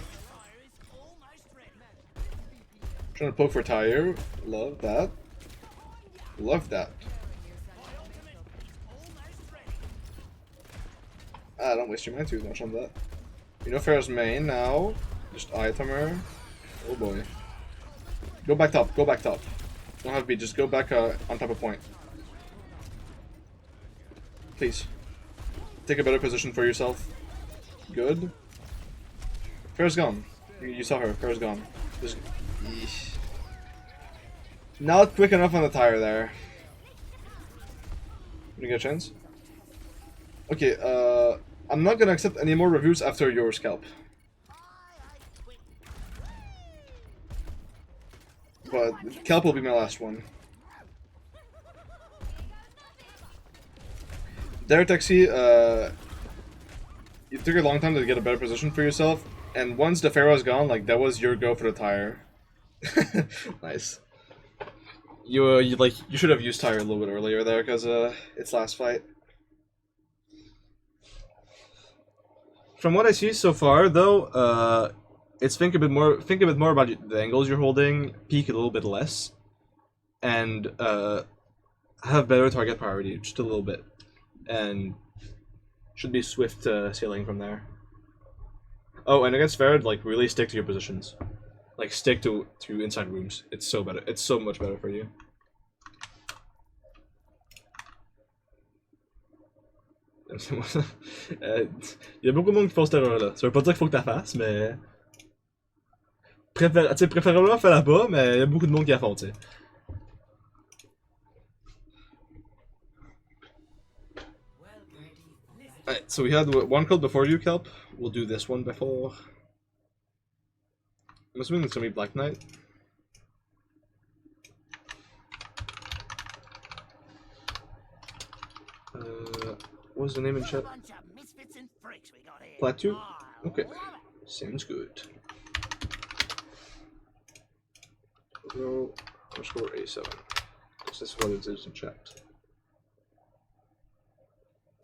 Trying to poke for tire. Love that. Love that. Ah, don't waste your mind too much on that. You know Pharah's main now. Just item her. Oh boy. Go back top. Go back top. Don't have beat. Just go back on top of point. Please. Take a better position for yourself. Good. Pharah's gone. You saw her. Pharah's gone. Just... Eesh. Not quick enough on the tire there. You get a chance? Okay, I'm not gonna accept any more reviews after your scalp. But Kelp will be my last one. There, Taxi, you took a long time to get a better position for yourself, and once the Pharaoh's gone, like, that was your go for the tire. Nice. You should have used tire a little bit earlier there, because it's last fight. From what I see so far, though, it's think a bit more about the angles you're holding, peek a little bit less, and have better target priority, just a little bit, and should be swift sailing from there. Oh, and against Farad, like, really stick to your positions, like, stick to inside rooms. It's so better. It's so much better for you. Y a beaucoup de monde qui font cette erreur-là. Ça veut pas dire qu'il faut que tu la fasses, mais... Préfère-le faire là-bas, mais il y a beaucoup de monde qui la font, tu sais. Alright, so we had one kill before you, Kelp. We'll do this one before. I'm assuming it's gonna be Black Knight. What's the name in chat? Bunch of misfits and freaks we got here. Plateau? I Okay. love it. Sounds good. Go underscore A7. Because that's what it is in chat.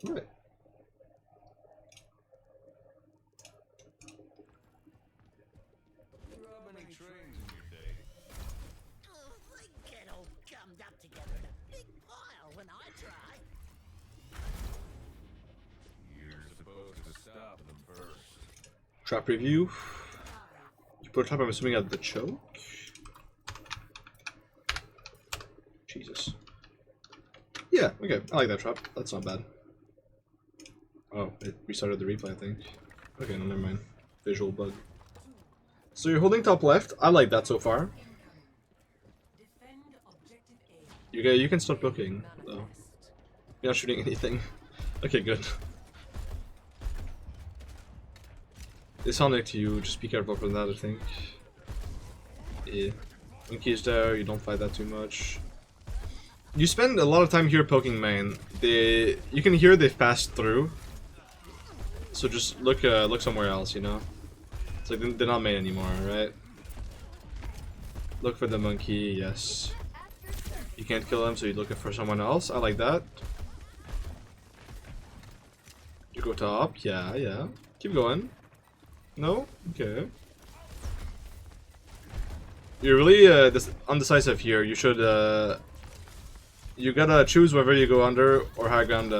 Alright. Oh, they get all gummed up together in a big pile when I try. You're supposed to stop them first. Trap review. You put a trap, I'm assuming, at the choke. Jesus. Yeah, okay. I like that trap. That's not bad. Oh, it restarted the replay, I think. Okay, no, never mind. Visual bug. So you're holding top left. I like that so far. You can start booking, though. You're not shooting anything. Okay, good. It's Sonic to you, just be careful for that, I think. Yeah. Monkey's there, you don't fight that too much. You spend a lot of time here poking main. You can hear they've passed through. So just look somewhere else, you know? It's like they're not main anymore, right? Look for the monkey, yes. You can't kill him, so you're looking for someone else. I like that. You go top, yeah. Keep going. No? Okay. You're really undecisive here. You should, you gotta choose whether you go under or high ground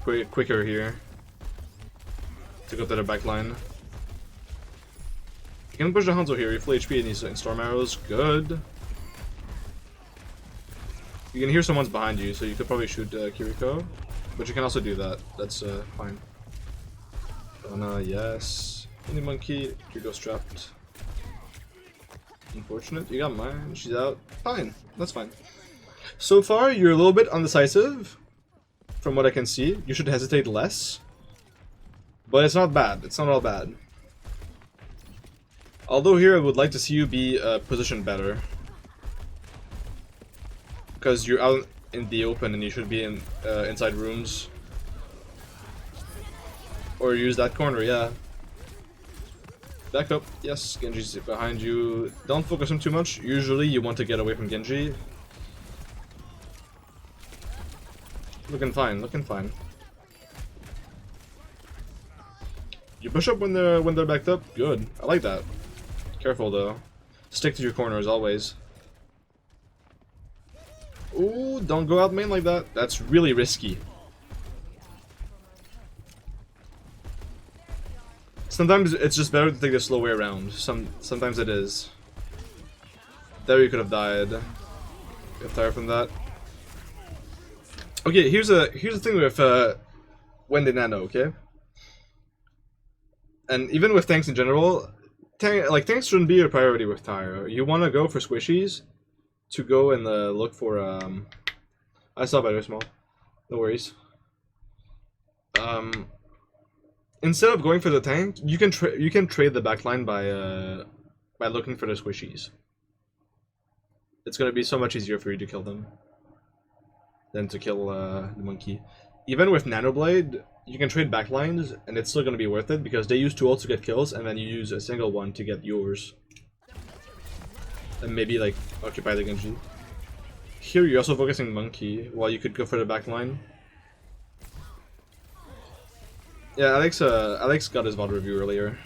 quicker here. To go to the back line. You can push the Hanzo here, you're full HP and he's in Storm Arrows. Good. You can hear someone's behind you, so you could probably shoot Kiriko. But you can also do that. That's fine. Yes. Any monkey. Kiriko's trapped. Unfortunate. You got mine. She's out. Fine. That's fine. So far, you're a little bit undecisive. From what I can see. You should hesitate less. But it's not bad. It's not all bad. Although here I would like to see you be positioned better. Because you're out in the open and you should be in inside rooms. Or use that corner, yeah. Back up. Yes, Genji's behind you. Don't focus him too much. Usually you want to get away from Genji. Looking fine, looking fine. You push up when they're backed up? Good. I like that. Careful though. Stick to your corners always. Ooh, don't go out main like that. That's really risky. Sometimes it's just better to take the slow way around. Sometimes it is. There you could have died. Get tired from that. Okay, here's the thing with Wendy Nano, okay? And even with tanks in general, tanks shouldn't be a priority with Tyra. You want to go for squishies, to go and look for I saw better small. No worries. Instead of going for the tank, you can trade the backline by looking for the squishies. It's gonna be so much easier for you to kill them than to kill the monkey. Even with Nanoblade, you can trade backlines, and it's still gonna be worth it because they use 2 ults to get kills, and then you use a single one to get yours. And maybe like occupy the Genji. Here you're also focusing monkey while you could go for the backline. Yeah, Alex got his VOD review earlier.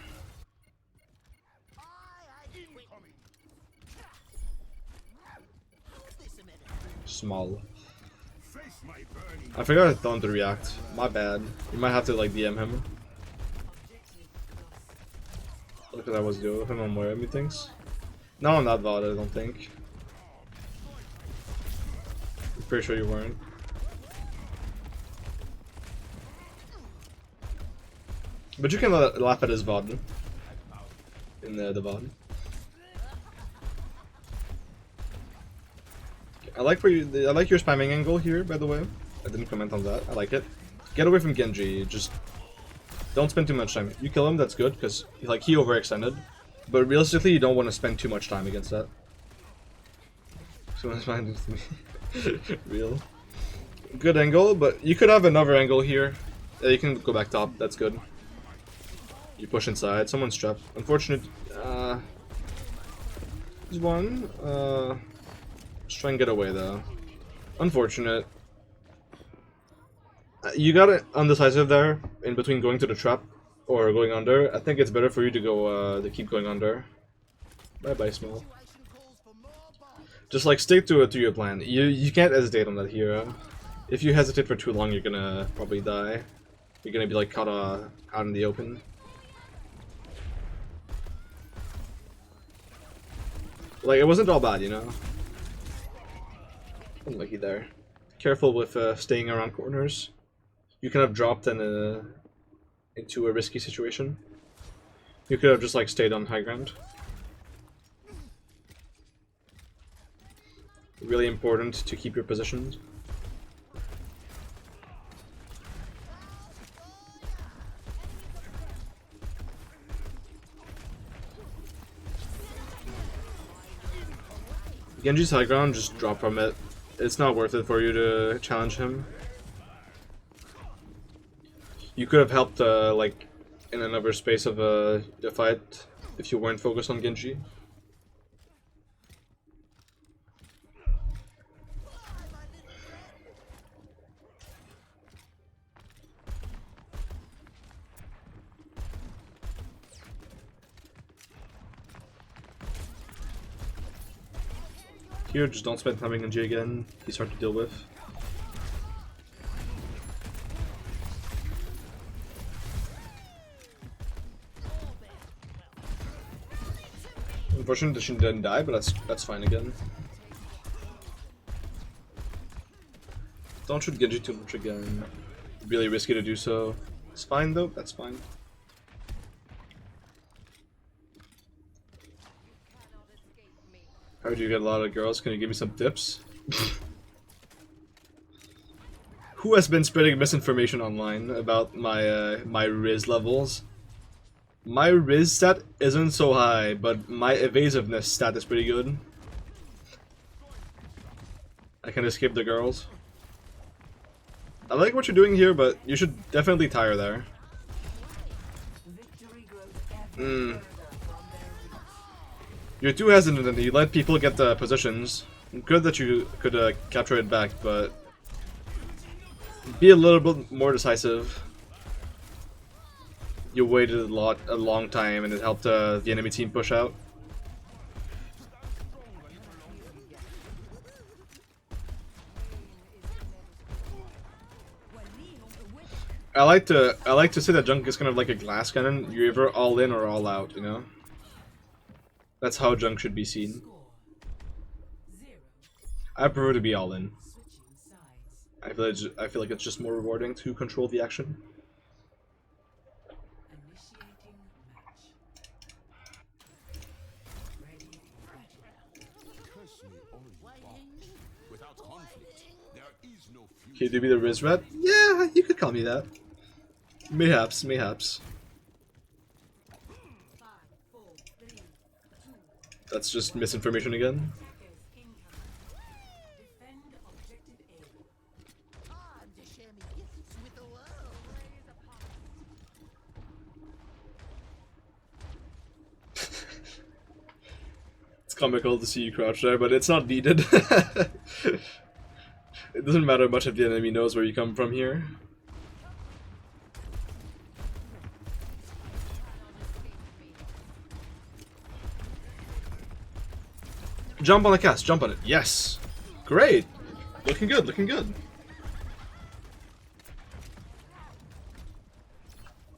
Small. I forgot to tell him to react. My bad. You might have to like DM him. Look at that was doing him on where everything's. No, on that VOD, I don't think. I'm pretty sure you weren't. But you can laugh at his VOD. In the VOD. I like your spamming angle here, by the way. I didn't comment on that. I like it. Get away from Genji. Just don't spend too much time. You kill him, that's good, because like he overextended. But realistically, you don't want to spend too much time against that. So it's fine with me. Real. Good angle, but you could have another angle here. Yeah, you can go back top, that's good. You push inside, someone's trapped. Unfortunate, there's one, let's try and get away though. Unfortunate. You got it undecisive there, in between going to the trap or going under. I think it's better for you to go, to keep going under. Bye bye, Small. Just like stick to it, to your plan. You can't hesitate on that hero. If you hesitate for too long, you're gonna probably die. You're gonna be like caught out in the open. Like, it wasn't all bad, you know? Unlucky there. Careful with staying around corners. You could have dropped into a risky situation. You could have just like stayed on high ground. Really important to keep your positions. Genji's high ground, just drop from it. It's not worth it for you to challenge him. You could have helped, like, in another space of the fight if you weren't focused on Genji. Here, just don't spend time on Genji again. He's hard to deal with. Unfortunately, she didn't die, but that's fine again. Don't shoot Genji too much again. Really risky to do so. It's fine though. That's fine. Heard you get a lot of girls. Can you give me some tips? Who has been spreading misinformation online about my my Riz levels? My Riz stat isn't so high, but my evasiveness stat is pretty good. I can escape the girls. I like what you're doing here, but you should definitely tire there. You're too hesitant and you let people get the positions. Good that you could capture it back, but be a little bit more decisive. You waited a long time, and it helped the enemy team push out. I like to say that Junk is kind of like a glass cannon. You're either all in or all out, you know. That's how Junk should be seen. I prefer to be all in. I feel like it's just more rewarding to control the action. Okay, do be the Riz Rat? Yeah, you could call me that. Mayhaps, mayhaps. That's just misinformation again. It's comical to see you crouch there, but it's not needed. It doesn't matter much if the enemy knows where you come from here. Jump on the cast, jump on it. Yes! Great! Looking good, looking good.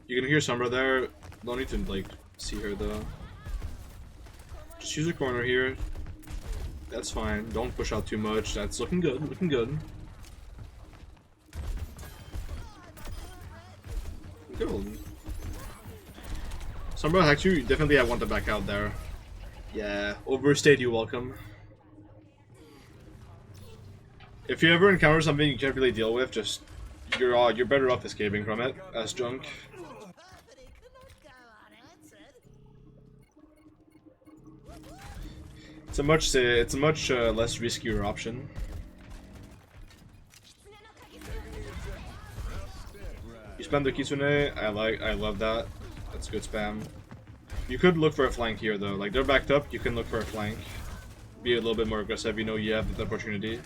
You can hear Sombra there. Don't need to, like, see her though. Just use a corner here. That's fine. Don't push out too much. That's looking good, looking good. Good. Sombra, actually, definitely I want to back out there. Yeah, overstayed, you welcome. If you ever encounter something you can't really deal with, just you're better off escaping from it as Junk. It's a much less riskier option. You spam the Kitsune, I love that. That's good spam. You could look for a flank here though, like they're backed up, you can look for a flank. Be a little bit more aggressive, you know you have the opportunity.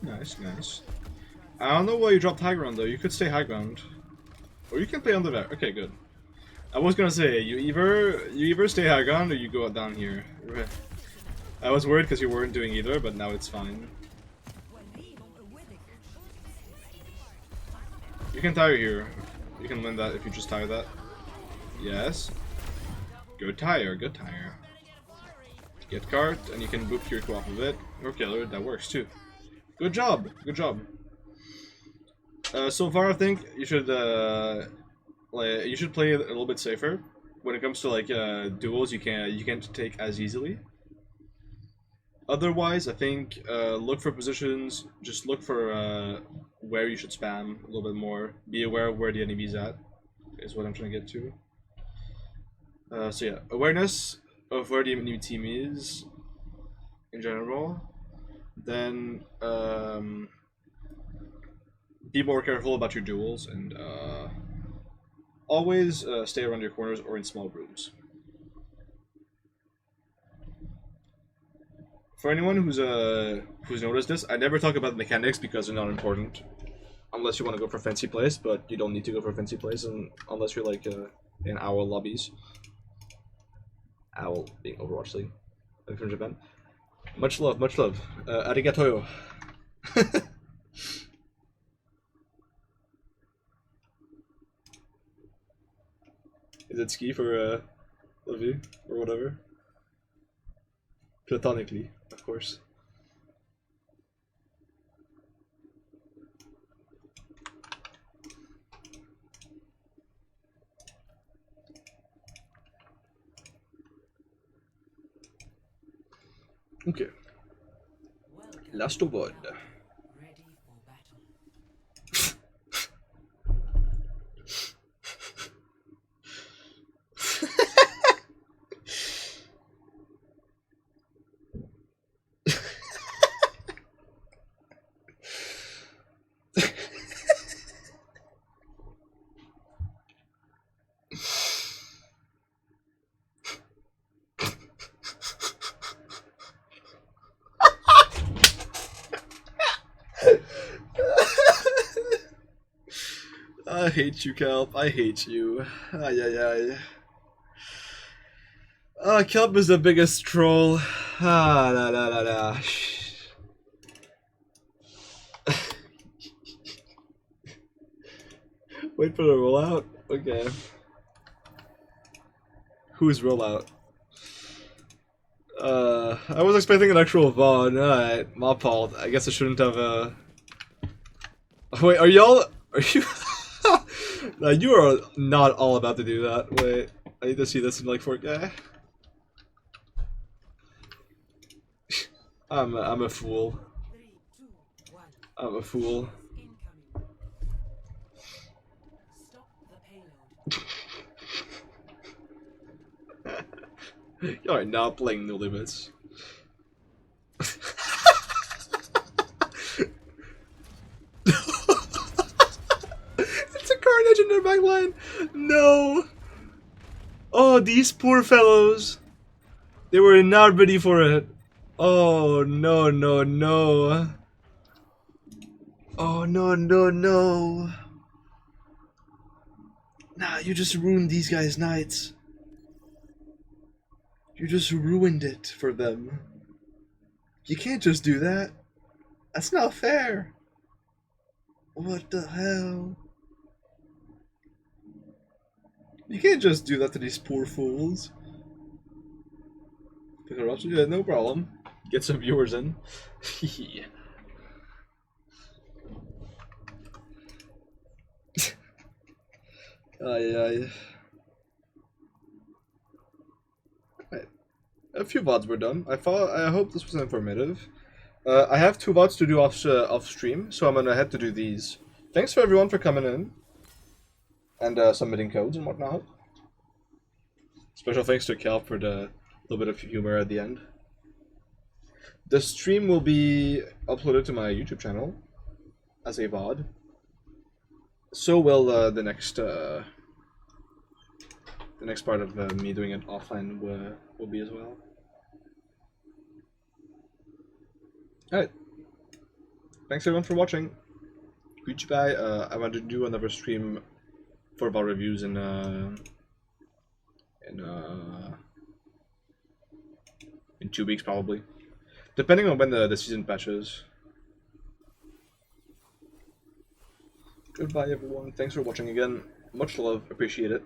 Nice, nice. I don't know why you dropped high ground though. You could stay high ground, or you can play under there. Okay, good. I was gonna say you either stay high ground or you go down here. I was worried because you weren't doing either, but now it's fine. You can tire here. You can win that if you just tire that. Yes. Good tire, good tire. Get cart, and you can boop Kiriko off of it. Or killer, that works too. Good job, good job. So far, I think you should play it a little bit safer. When it comes to like duels, you can't take as easily. Otherwise, I think look for positions. Just look for where you should spam a little bit more. Be aware of where the enemy's at. Is what I'm trying to get to. So yeah, awareness of where the enemy team is in general. Then be more careful about your duels and always stay around your corners or in small rooms. For anyone who's noticed this, I never talk about mechanics because they're not important. Unless you want to go for fancy plays, but you don't need to go for fancy plays unless you're like in OWL lobbies. OWL being Overwatch League. I'm from Japan. Much love, much love. Arigatoyo. Is it ski for love you or whatever? Platonically, of course. Okay. Last of Wood. Ready for battle. I hate you, Kelp. I hate you. Ay, ay, ay. Kelp is the biggest troll. Ah, da, da, da, da. Wait for the rollout? Okay. Who's rollout? I was expecting an actual VOD. Alright, my fault. I guess I shouldn't have, Wait, are y'all... Are you... No, you are not all about to do that. Wait, I need to see this in like 4K. I'm a fool. 3, 2, 1. I'm a fool. Incoming. Stop the payload. You are not playing No Limits. It's a Carnage in their backline. No. Oh, these poor fellows. They were not ready for it. Oh no no no. Oh no no no. Nah, you just ruined these guys' nights. You just ruined it for them. You can't just do that. That's not fair. What the hell? You can't just do that to these poor fools. Yeah, no problem. Get some viewers in. Aye. Right. A few VODs were done. I hope this was informative. I have 2 VODs to do off stream, so I'm gonna head to do these. Thanks for everyone for coming in and submitting codes and whatnot. Special thanks to Cal for the little bit of humor at the end. The stream will be uploaded to my YouTube channel as a VOD. So will the next part of me doing it offline will be as well. Alright. Thanks everyone for watching. Goodbye. I want to do another stream for about reviews in 2 weeks probably. Depending on when the season patches. Goodbye everyone. Thanks for watching again. Much love. Appreciate it.